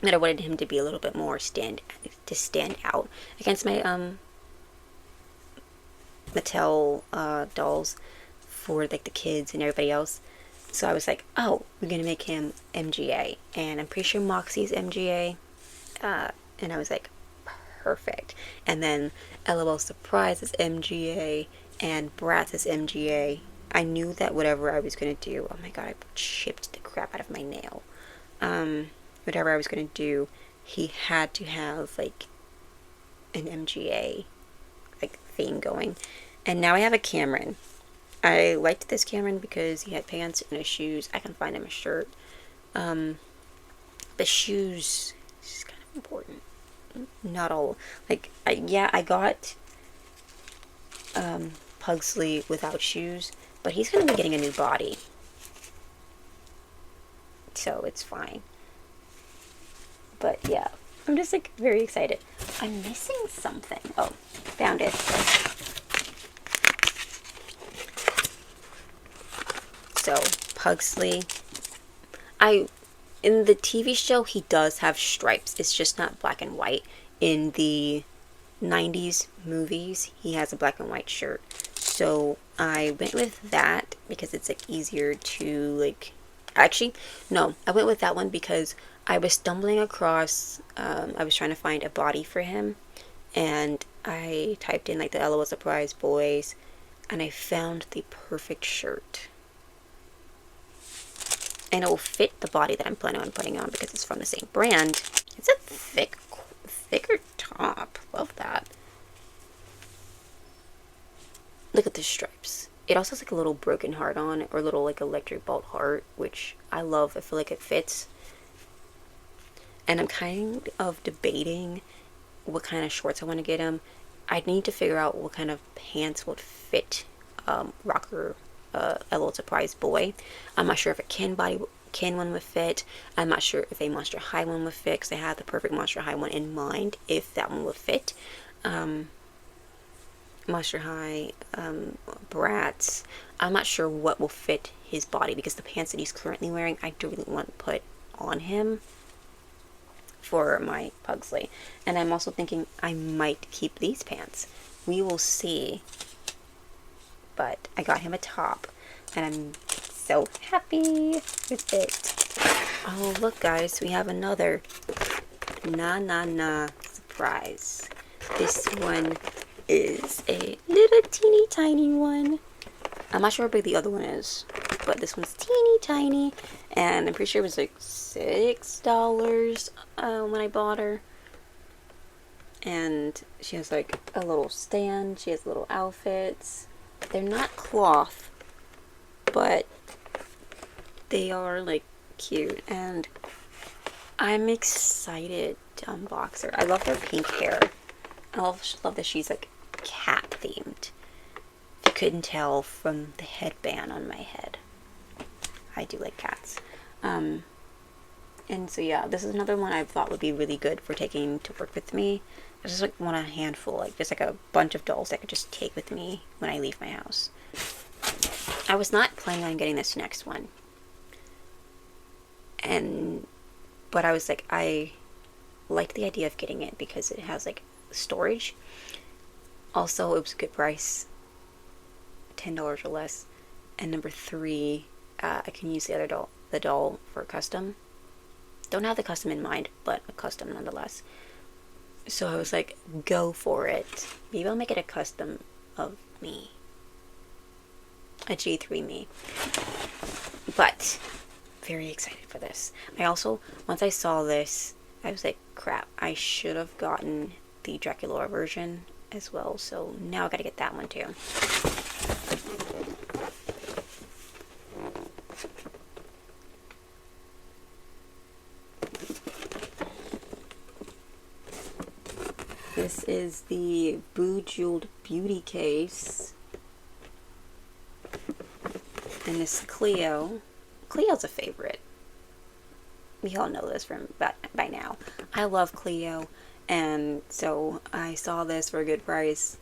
And I wanted him to be a little bit more stand out against my Mattel dolls for like the kids and everybody else. So I was like, oh, we're gonna make him MGA, and I'm pretty sure Moxie's MGA. And I was like, perfect. And then LOL Surprise is MGA, and Bratz is MGA. I knew that whatever I was gonna do, oh my god, I chipped the crap out of my nail. Whatever I was gonna do, he had to have like an MGA like theme going. And now I have a Cameron. I liked this Cameron because he had pants and his shoes. I can find him a shirt. The shoes is kind of important. Not all. Like, I got Pugsley without shoes, but he's going to be getting a new body. So it's fine. But yeah, I'm just like very excited. I'm missing something. Oh, found it. So, Pugsley. In the TV show, he does have stripes. It's just not black and white. In the 90s movies, he has a black and white shirt. So, I went with that because it's like easier to like... Actually, no. I went with that one because I was stumbling across... I was trying to find a body for him. And I typed in like the LOL Surprise boys. And I found the perfect shirt. And it will fit the body that I'm planning on putting on because it's from the same brand. It's a thicker top. Love that. Look at the stripes. It also has like a little broken heart on it, or a little like electric bolt heart, which I love. I feel like it fits. And I'm kind of debating what kind of shorts I want to get him. I need to figure out what kind of pants would fit Rocker LOL Surprise boy. I'm not sure if a Ken one would fit. I'm not sure if a Monster High one would fit, because I have the perfect Monster High one in mind if that one would fit. Monster High, Bratz. I'm not sure what will fit his body, because the pants that he's currently wearing I do really want to put on him for my Pugsley. And I'm also thinking I might keep these pants. We will see. But I got him a top, and I'm so happy with it. Oh, look guys, we have another na surprise. This one is a little teeny tiny one. I'm not sure how big the other one is, but this one's teeny tiny, and I'm pretty sure it was like $6 when I bought her. And she has like a little stand, she has little outfits. They're not cloth, but they are like cute, and I'm excited to unbox her. I love her pink hair. I love that she's like cat themed. If you couldn't tell from the headband on my head, I do like cats. And so yeah, this is another one I thought would be really good for taking to work with me. I just like want a handful, like just like a bunch of dolls that I could just take with me when I leave my house. I was not planning on getting this next one, but I was like, I liked the idea of getting it because it has like storage. Also, it was a good price, $10 or less. And number 3, I can use the doll for custom. Don't have the custom in mind, but a custom nonetheless. So I was like, go for it. Maybe I'll make it a custom of me. A G3 me. But, very excited for this. I also, once I saw this, I was like, crap, I should have gotten the Dracula version as well. So now I gotta get that one too. This is the Bejeweled Beauty case. And this Cleo. Cleo's a favorite. We all know this from by now. I love Cleo, and so I saw this for a good price.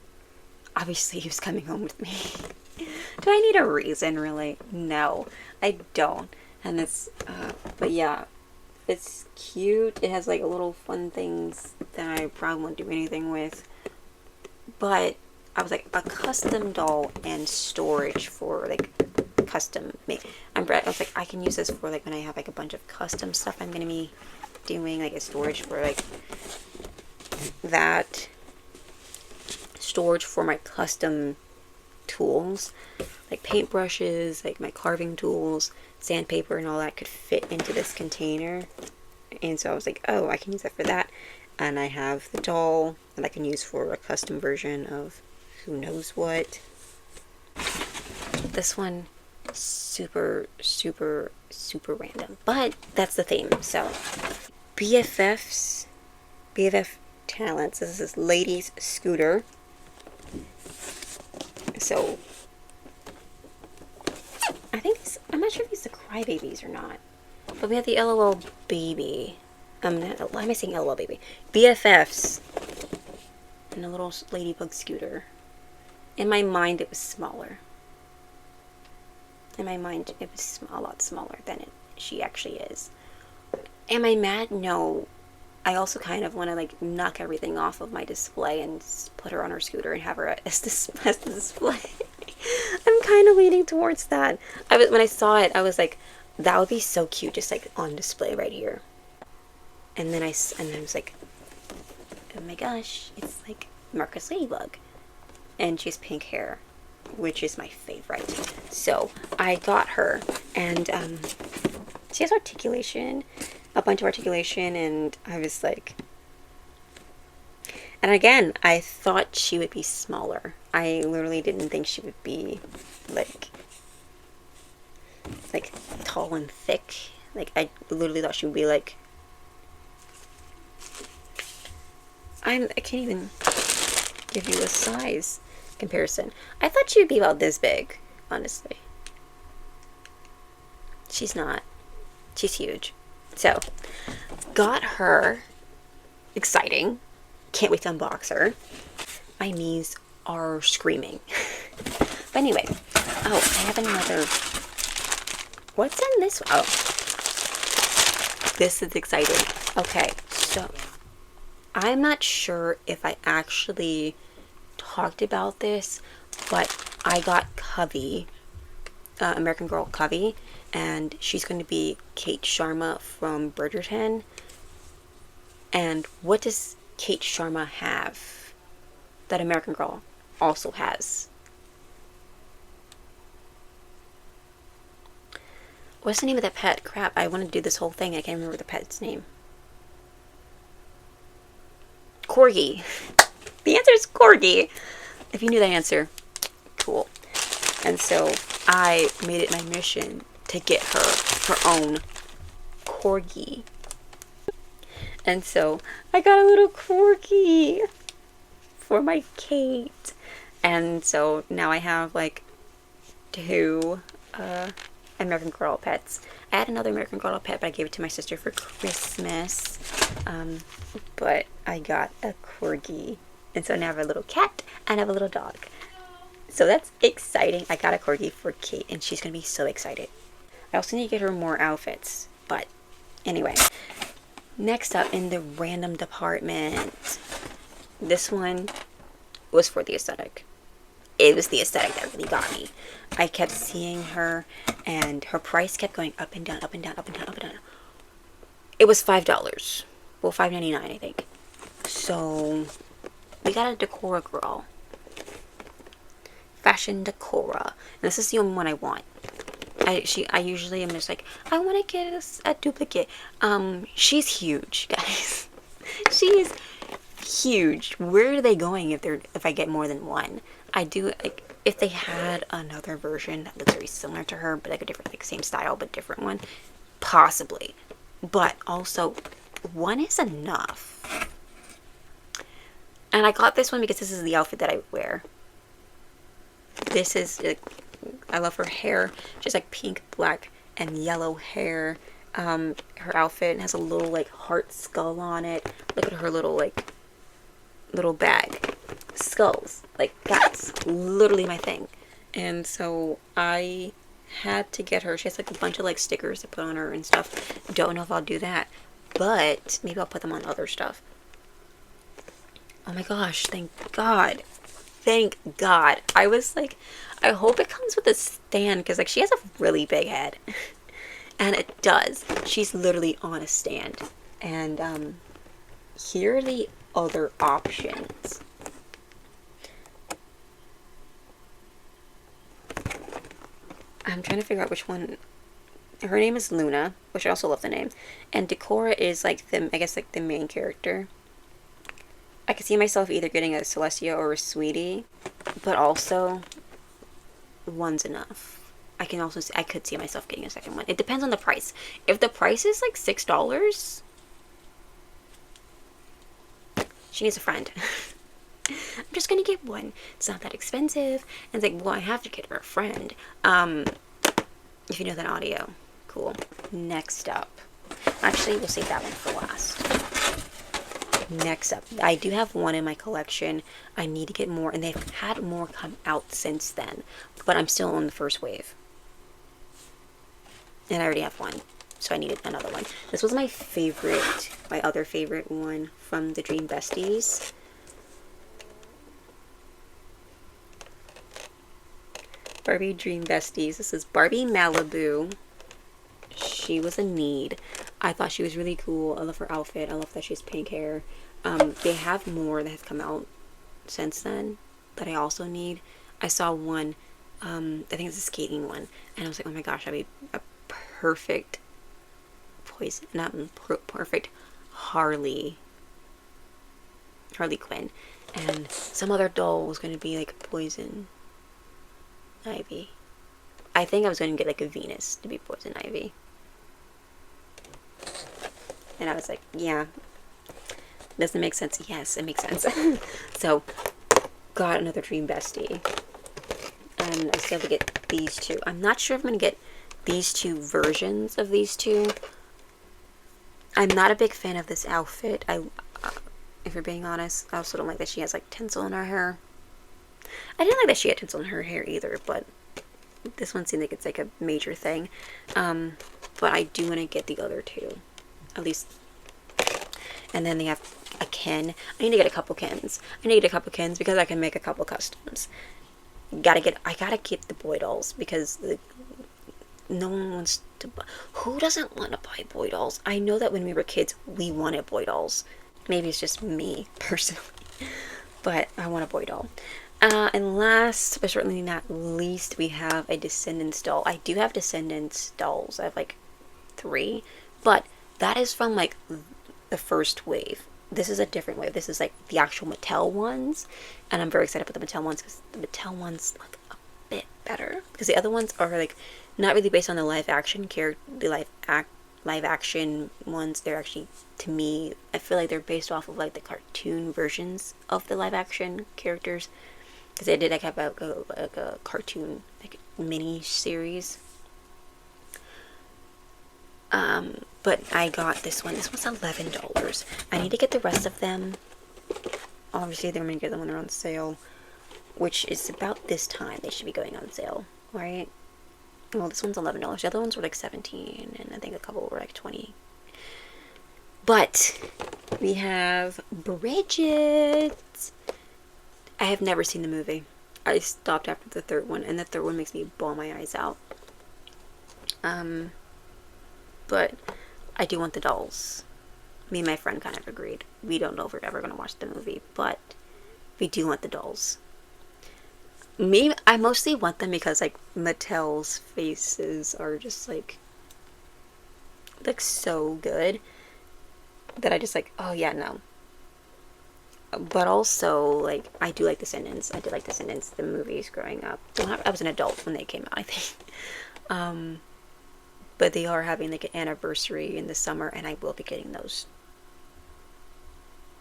Obviously, he was coming home with me. Do I need a reason, really? No, I don't. And it's, but yeah. It's cute. It has like little fun things that I probably won't do anything with. But I was like, a custom doll and storage for like custom made. I was like, I can use this for like when I have like a bunch of custom stuff I'm gonna be doing, like a storage for like that, storage for my custom tools, like paintbrushes, like my carving tools, sandpaper, and all that could fit into this container. And so I was like, oh, I can use that for that. And I have the doll that I can use for a custom version of who knows what. This one, super, super, super random. But that's the theme. So, BFF Talents. This is Lady's Scooter. So, I think I'm not sure if these are crybabies or not. But we have the LOL baby. Why am I saying LOL baby? BFFs. And a little ladybug scooter. In my mind, it was smaller. In my mind, it was a lot smaller than she actually is. Am I mad? No. I also kind of want to like knock everything off of my display and put her on her scooter and have her as the display. I'm kind of leaning towards that. When I saw it, I was like, that would be so cute, just like on display right here. And then I was like, oh my gosh, it's like Marcus Ladybug, and she has pink hair, which is my favorite. So I got her, and she has articulation, a bunch of articulation, and I was like, and again, I thought she would be smaller. I literally didn't think she would be like tall and thick. Like, I literally thought she would be like, I can't even give you a size comparison. I thought she would be about this big, honestly. She's not. She's huge. So, got her. Exciting. Can't wait to unbox her. My knees are screaming. But anyway. Oh, I have another. What's in this? Oh. This is exciting. Okay, so I'm not sure if I actually talked about this, but I got Covey, American Girl Covey, and she's going to be Kate Sharma from Bridgerton. And what does Kate Sharma have that American Girl also has? What's the name of that pet? Crap, I want to do this whole thing. I can't remember the pet's name. Corgi. The answer is Corgi. If you knew that answer, cool. And so I made it my mission to get her own Corgi. And so I got a little Corgi for my Kate. And so now I have like 2 American Girl pets. I had another American Girl pet, but I gave it to my sister for Christmas. But I got a Corgi. And so now I have a little cat and I have a little dog. So that's exciting. I got a Corgi for Kate, and she's going to be so excited. I also need to get her more outfits. But anyway, next up in the random department. This one was for the aesthetic. It was the aesthetic that really got me. I kept seeing her, and her price kept going up and down, up and down, up and down, up and down. It was $5. Well, $5.99, I think. So we got a Decora girl. Fashion Decora. And this is the only one I want. I usually am just like, I want to get a duplicate. She's huge, guys. She is huge. Where are they going if I get more than one? I do, like, if they had another version that looks very similar to her, but like a different, like same style but different one, possibly. But also, one is enough. And I got this one because this is the outfit that I wear. This is, I love her hair. She's like pink, black, and yellow hair. Her outfit has a little like heart skull on it. Look at her little bag. Skulls. Like, that's literally my thing. And so I had to get her. She has like a bunch of like stickers to put on her and stuff. Don't know if I'll do that, but maybe I'll put them on other stuff. Oh my gosh, thank God. thank God. I was like, I hope it comes with a stand because like she has a really big head. And it does. She's literally on a stand. And here are the other options. I'm trying to figure out which one. Her name is Luna, which I also love the name. And Decora is like the, I guess like the main character. I could see myself either getting a Celestia or a Sweetie, but also one's enough. I could see myself getting a second one. It depends on the price. If the price is like $6, she needs a friend. I'm just gonna get one. It's not that expensive. And it's like, well, I have to get her a friend. If you know that audio. Cool. Next up. Actually, we'll save that one for last. Next up. I do have one in my collection. I need to get more, and they've had more come out since then. But I'm still on the first wave. And I already have one. So I needed another one. This was my favorite, my other favorite one from the Dream Besties. Barbie Dream Besties. This is Barbie Malibu. She was a need. I thought she was really cool. I love her outfit. I love that she has pink hair. They have more that have come out since then that I also need. I saw one, I think it's a skating one, and I was like, oh my gosh, that'd be a perfect poison, not perfect Harley Quinn. And some other doll was going to be like Poison Ivy. I think I was going to get like a Venus to be Poison Ivy. And I was like, yeah. Doesn't make sense? Yes, it makes sense. So, got another Dream Bestie. And I still have to get these two. I'm not sure if I'm going to get these two versions of these two. I'm not a big fan of this outfit. If you're being honest, I also don't like that she has like tinsel in her hair. I didn't like that she had tinsel in her hair either, but this one seems like it's like a major thing. But I do want to get the other two. At least. And then they have a Ken. I need to get a couple Kens. I need a couple Kens because I can make a couple customs. I gotta get the boy dolls because no one wants to buy. Who doesn't want to buy boy dolls? I know that when we were kids, we wanted boy dolls. Maybe it's just me, personally. But I want a boy doll. And last, but certainly not least, we have a Descendants doll. I do have Descendants dolls. I have like 3. But that is from like the first wave. This is a different wave. This is like the actual Mattel ones. And I'm very excited about the Mattel ones because the Mattel ones look a bit better. Because the other ones are like not really based on the live action live action ones. They're actually, to me, I feel like they're based off of like the cartoon versions of the live action characters. Because they did like have a cartoon like mini series. But I got this one. This was $11. I need to get the rest of them. Obviously, they're going to get them when they're on sale, which is about this time they should be going on sale, right? Well, this one's $11. The other ones were like $17, and I think a couple were like $20. But we have Bridget. I have never seen the movie. I stopped after the third one, and the third one makes me bawl my eyes out. But I do want the dolls. Me and my friend kind of agreed. We don't know if we're ever going to watch the movie, but we do want the dolls. I mostly want them because like Mattel's faces are just like look so good that I just like, oh yeah, no. But also, like, I do like Descendants. I did like Descendants, the movies growing up. Well, I was an adult when they came out, I think. But they are having, like, an anniversary in the summer, and I will be getting those.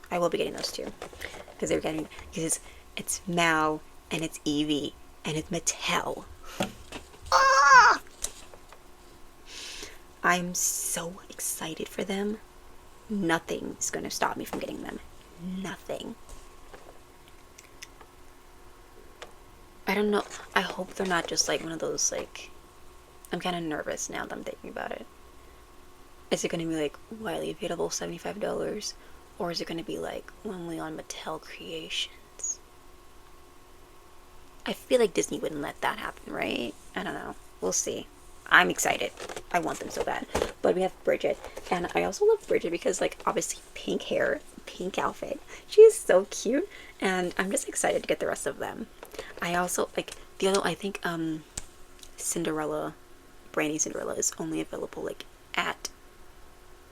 I will be getting those, too. Because it's Mao, and it's Evie, and it's Mattel. Ah! I'm so excited for them. Nothing is going to stop me from getting them. Nothing. I don't know. I hope they're not just like one of those like. I'm kind of nervous now that I'm thinking about it. Is it going to be like widely available $75, or is it going to be like only on Mattel Creations? I feel like Disney wouldn't let that happen, right? I don't know. We'll see. I'm excited. I want them so bad. But we have Bridget. And I also love Bridget because, like, obviously pink hair, pink outfit. She is so cute. And I'm just excited to get the rest of them. I also, like, the other, I think, Cinderella, Brandy Cinderella is only available, like, at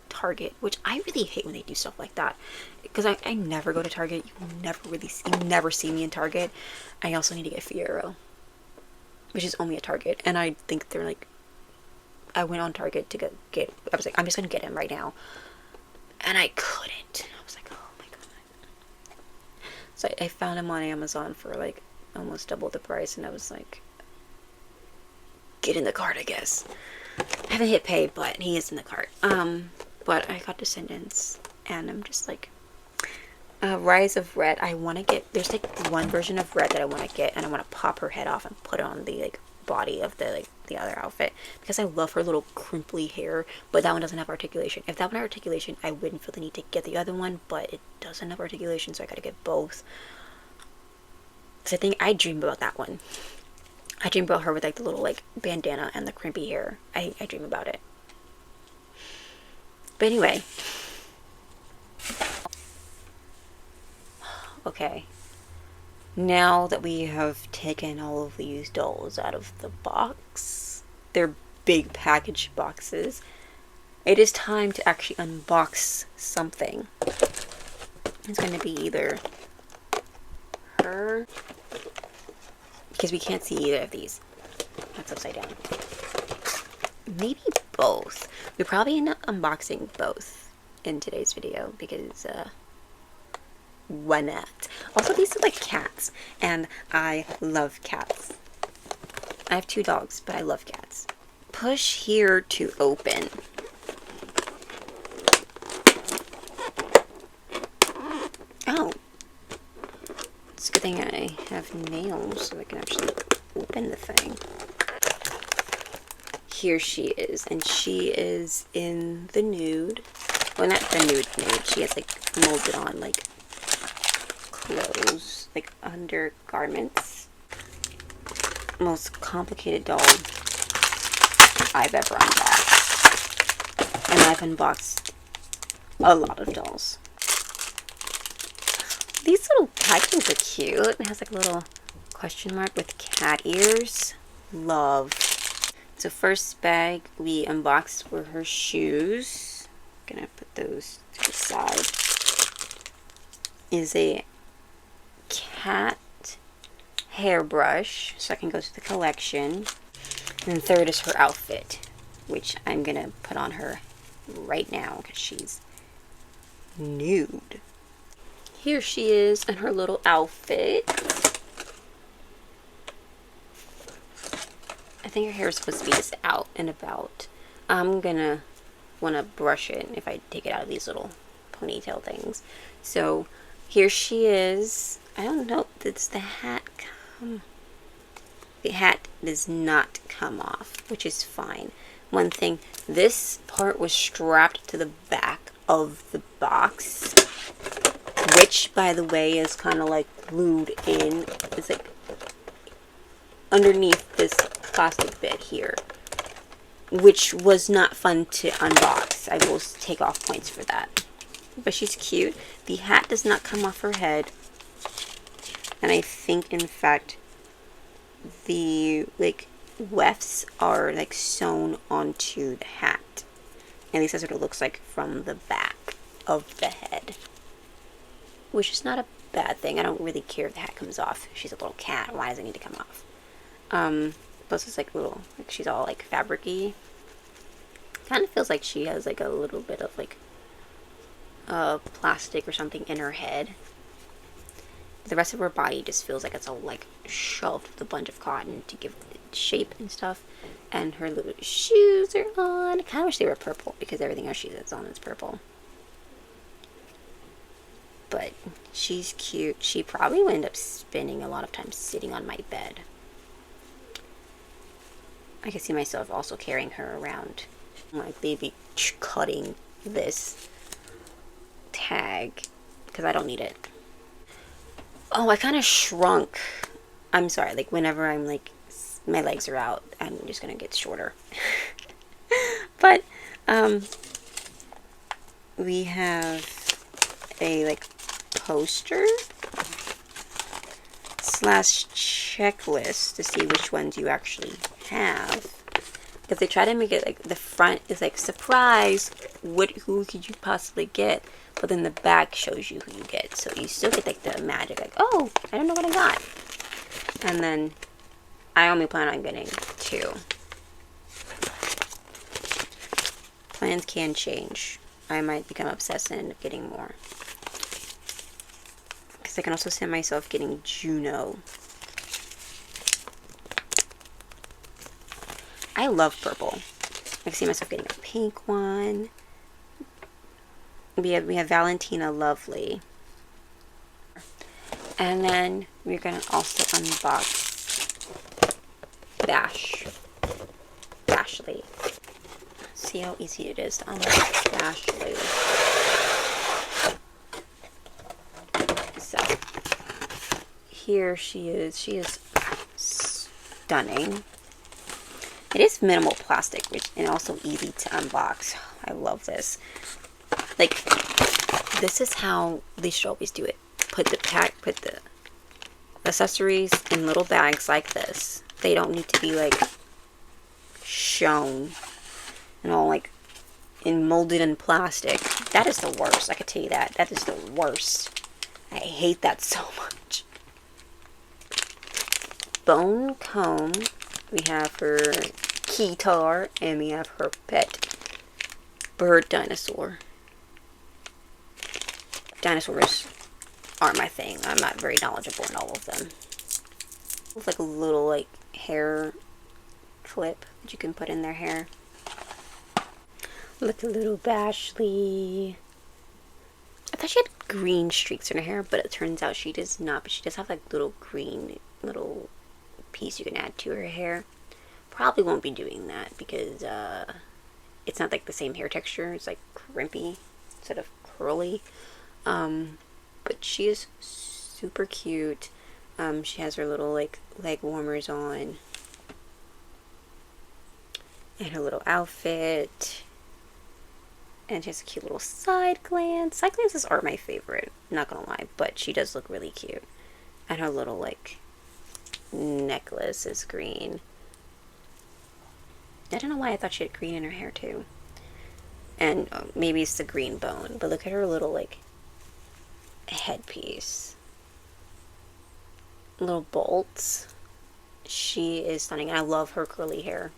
Target, which I really hate when they do stuff like that, because I never go to Target. You never see me in Target. I also need to get Fiero, which is only at Target, and I think they're like, I went on Target to get I was like, I'm just gonna get him right now, and I couldn't. I was like, oh my god. So I found him on Amazon for like almost double the price, and I was like, get in the cart, I guess. I haven't hit pay, but he is in the cart. But I got Descendants, and I'm just like, Rise of Red. I want to get, there's like one version of Red that I want to get, and I want to pop her head off and put it on the like body of the like the other outfit, because I love her little crimply hair. But that one doesn't have articulation. If that one had articulation, I wouldn't feel the need to get the other one, but it doesn't have articulation, so I gotta get both. So I think I dream about that one. I dream about her with like the little like bandana and the crimpy hair. I dream about it. But anyway. Okay. Now that we have taken all of these dolls out of the box, they're big package boxes, it is time to actually unbox something. It's going to be either her, because we can't see either of these. That's upside down. Maybe both. We probably end up unboxing both in today's video, because why not? Also, these are like cats, and I love cats. I have 2 dogs, but I love cats. Push here to open. Oh, it's a good thing I have nails so I can actually open the thing. Here she is, and she is in the nude. Well, not the nude. She has like molded on like clothes, like undergarments. Most complicated doll I've ever unboxed, and I've unboxed a lot of dolls. These little packagings are cute. It has like a little question mark with cat ears. Love. So first bag we unboxed were her shoes. I'm gonna put those to the side. Is a cat hairbrush, so I can go to the collection. And then third is her outfit, which I'm gonna put on her right now because she's nude. Here she is in her little outfit. I think her hair is supposed to be just out and about. I'm gonna want to brush it if I take it out of these little ponytail things. So here she is. I don't know, does the hat come? The hat does not come off, which is fine. One thing, this part was strapped to the back of the box, which, by the way, is kind of like glued in. It's like underneath this plastic bit here, which was not fun to unbox. I will take off points for that. But she's cute. The hat does not come off her head. And I think, in fact, the like wefts are like sewn onto the hat. At least that's what it looks like from the back of the head, which is not a bad thing. I don't really care if the hat comes off. She's a little cat. Why does it need to come off? Plus it's like little, like she's all like fabric-y. Kind of feels like she has like a little bit of like plastic or something in her head. The rest of her body just feels like it's all like shoved with a bunch of cotton to give it shape and stuff. And her little shoes are on. I kind of wish they were purple because everything else she has on is purple. But she's cute. She probably will end up spending a lot of time sitting on my bed. I can see myself also carrying her around, like maybe cutting this tag because I don't need it. Oh, I kind of shrunk I'm sorry, like whenever I'm like, my legs are out, I'm just gonna get shorter. But, we have a like poster slash checklist to see which ones you actually have. Because they try to make it like the front is like surprise, who could you possibly get? But then the back shows you who you get. So you still get like the magic, like, oh, I don't know what I got. And then I only plan on getting 2. Plans can change. I might become obsessed and end up getting more. Because I can also see myself getting Juno. I love purple. I can see myself getting a pink one. We have Valentina Lovely. And then we're going to also unbox Ashley. See how easy it is to unbox Ashley. So, here she is. She is stunning. It is minimal plastic, and also easy to unbox. I love this. Like, this is how they should always do it. Put the accessories in little bags like this. They don't need to be like shown and all like molded in plastic. That is the worst. I could tell you that. That is the worst. I hate that so much. Bone comb. We have her keytar, and we have her pet bird dinosaur. Dinosaurs aren't my thing. I'm not very knowledgeable in all of them. It's like a little like hair clip that you can put in their hair. Look at little Bashley. I thought she had green streaks in her hair, but it turns out she does not. But she does have like little green little piece you can add to her hair. Probably won't be doing that because it's not like the same hair texture. It's like crimpy instead of curly. But she is super cute. She has her little like leg warmers on and her little outfit, and she has a cute little side glance. Side glances are my favorite, not gonna lie, but she does look really cute. And her little like necklace is green. I don't know why I thought she had green in her hair too. And maybe it's the green bone, but look at her little like headpiece. Little bolts. She is stunning, and I love her curly hair.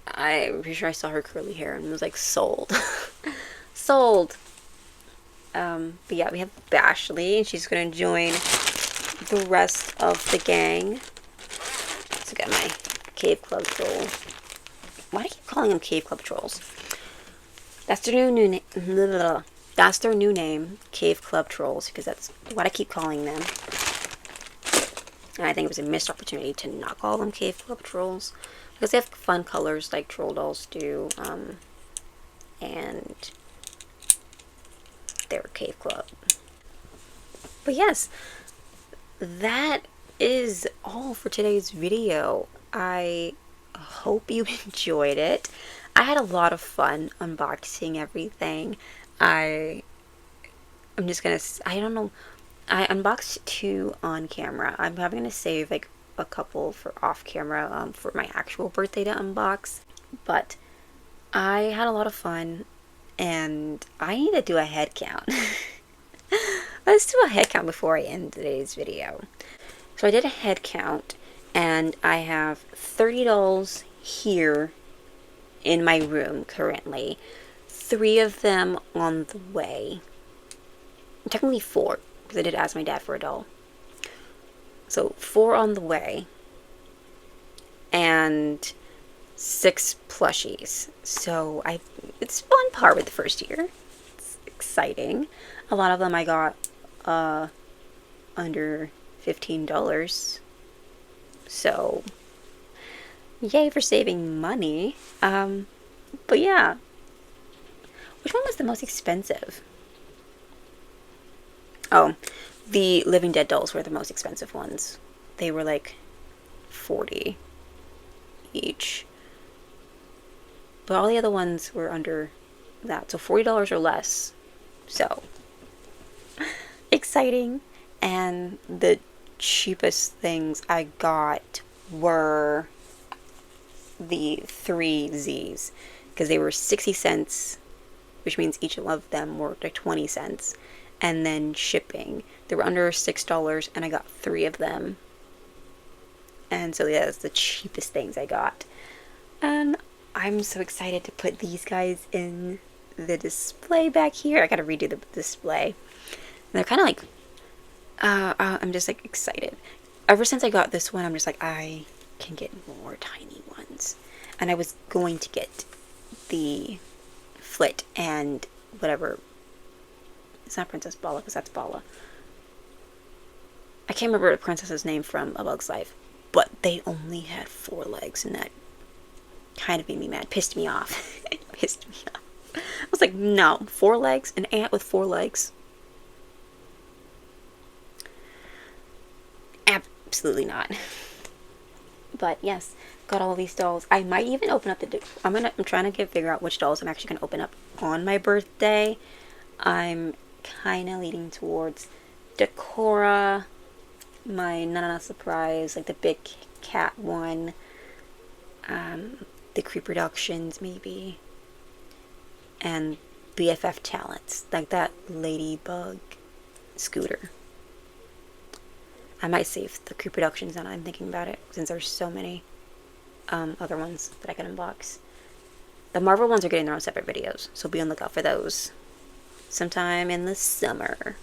I'm pretty sure I saw her curly hair and was like, sold. Sold. But yeah, we have Bashley, and she's gonna join the rest of the gang. Let's look at my Cave Club troll. Why do I keep calling them Cave Club trolls? That's their new name. That's their new name, Cave Club Trolls, because that's what I keep calling them. And I think it was a missed opportunity to not call them Cave Club Trolls, because they have fun colors like troll dolls do, and they're Cave Club. But yes, that is all for today's video. I hope you enjoyed it. I had a lot of fun unboxing everything. I'm just gonna, I don't know, I unboxed 2 on camera. I'm probably gonna save like a couple for off camera for my actual birthday to unbox. But I had a lot of fun, and I need to do a head count. Let's do a head count before I end today's video. So I did a head count, and I have 30 dolls here in my room currently. 3 of them on the way. Technically 4, because I did ask my dad for a doll. So 4 on the way, and 6 plushies. So it's on par with the first year. It's exciting. A lot of them I got under $15. So yay for saving money. But yeah. Which one was the most expensive? Oh, the Living Dead dolls were the most expensive ones. they were like $40 each. But all the other ones were under that. So $40 or less. So exciting. And the cheapest things I got were the 3 Z's, because they were 60 cents, which means each of them were like 20 cents. And then shipping. They were under $6 and I got 3 of them. And so yeah, that's the cheapest things I got. And I'm so excited to put these guys in the display back here. I gotta redo the display. And they're kind of like, I'm just like excited. Ever since I got this one, I'm just like, I can get more tiny ones. And I was going to get the Flit and whatever. It's not Princess Bala, because that's Bala. I can't remember the princess's name from A Bug's Life. But they only had 4 legs, and that kind of made me mad. Pissed me off. Pissed me off. I was like, no. 4 legs? An ant with 4 legs? Absolutely not. But yes, got all of these dolls. I might even open up the... I'm trying to figure out which dolls I'm actually going to open up on my birthday. I'm kind of leaning towards Decora, my Nana Surprise, like the big cat one, the Creep Productions maybe, and BFF Talents, like that Ladybug scooter. I might save the Creep Productions now I'm thinking about it, since there's so many other ones that I can unbox. The Marvel ones are getting their own separate videos, so be on the lookout for those sometime in the summer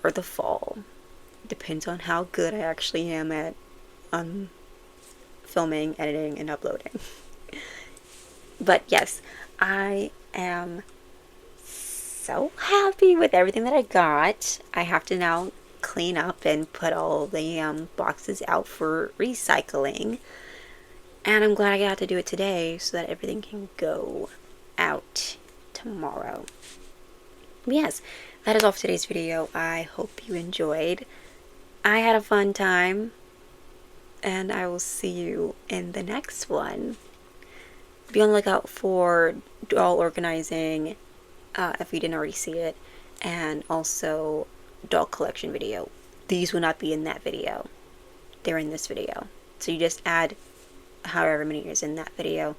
or the fall. Depends on how good I actually am at filming, editing, and uploading. But yes, I am so happy with everything that I got. I have to now clean up and put all the boxes out for recycling. And I'm glad I got to do it today so that everything can go out tomorrow. Yes, that is all for today's video. I hope you enjoyed. I had a fun time, and I will see you in the next one. Be on the lookout for doll organizing, if you didn't already see it, and also doll collection video. These will not be in that video. They're in this video. So you just add however many is in that video,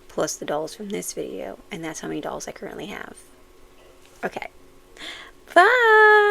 plus the dolls from this video, and that's how many dolls I currently have. Okay. Bye!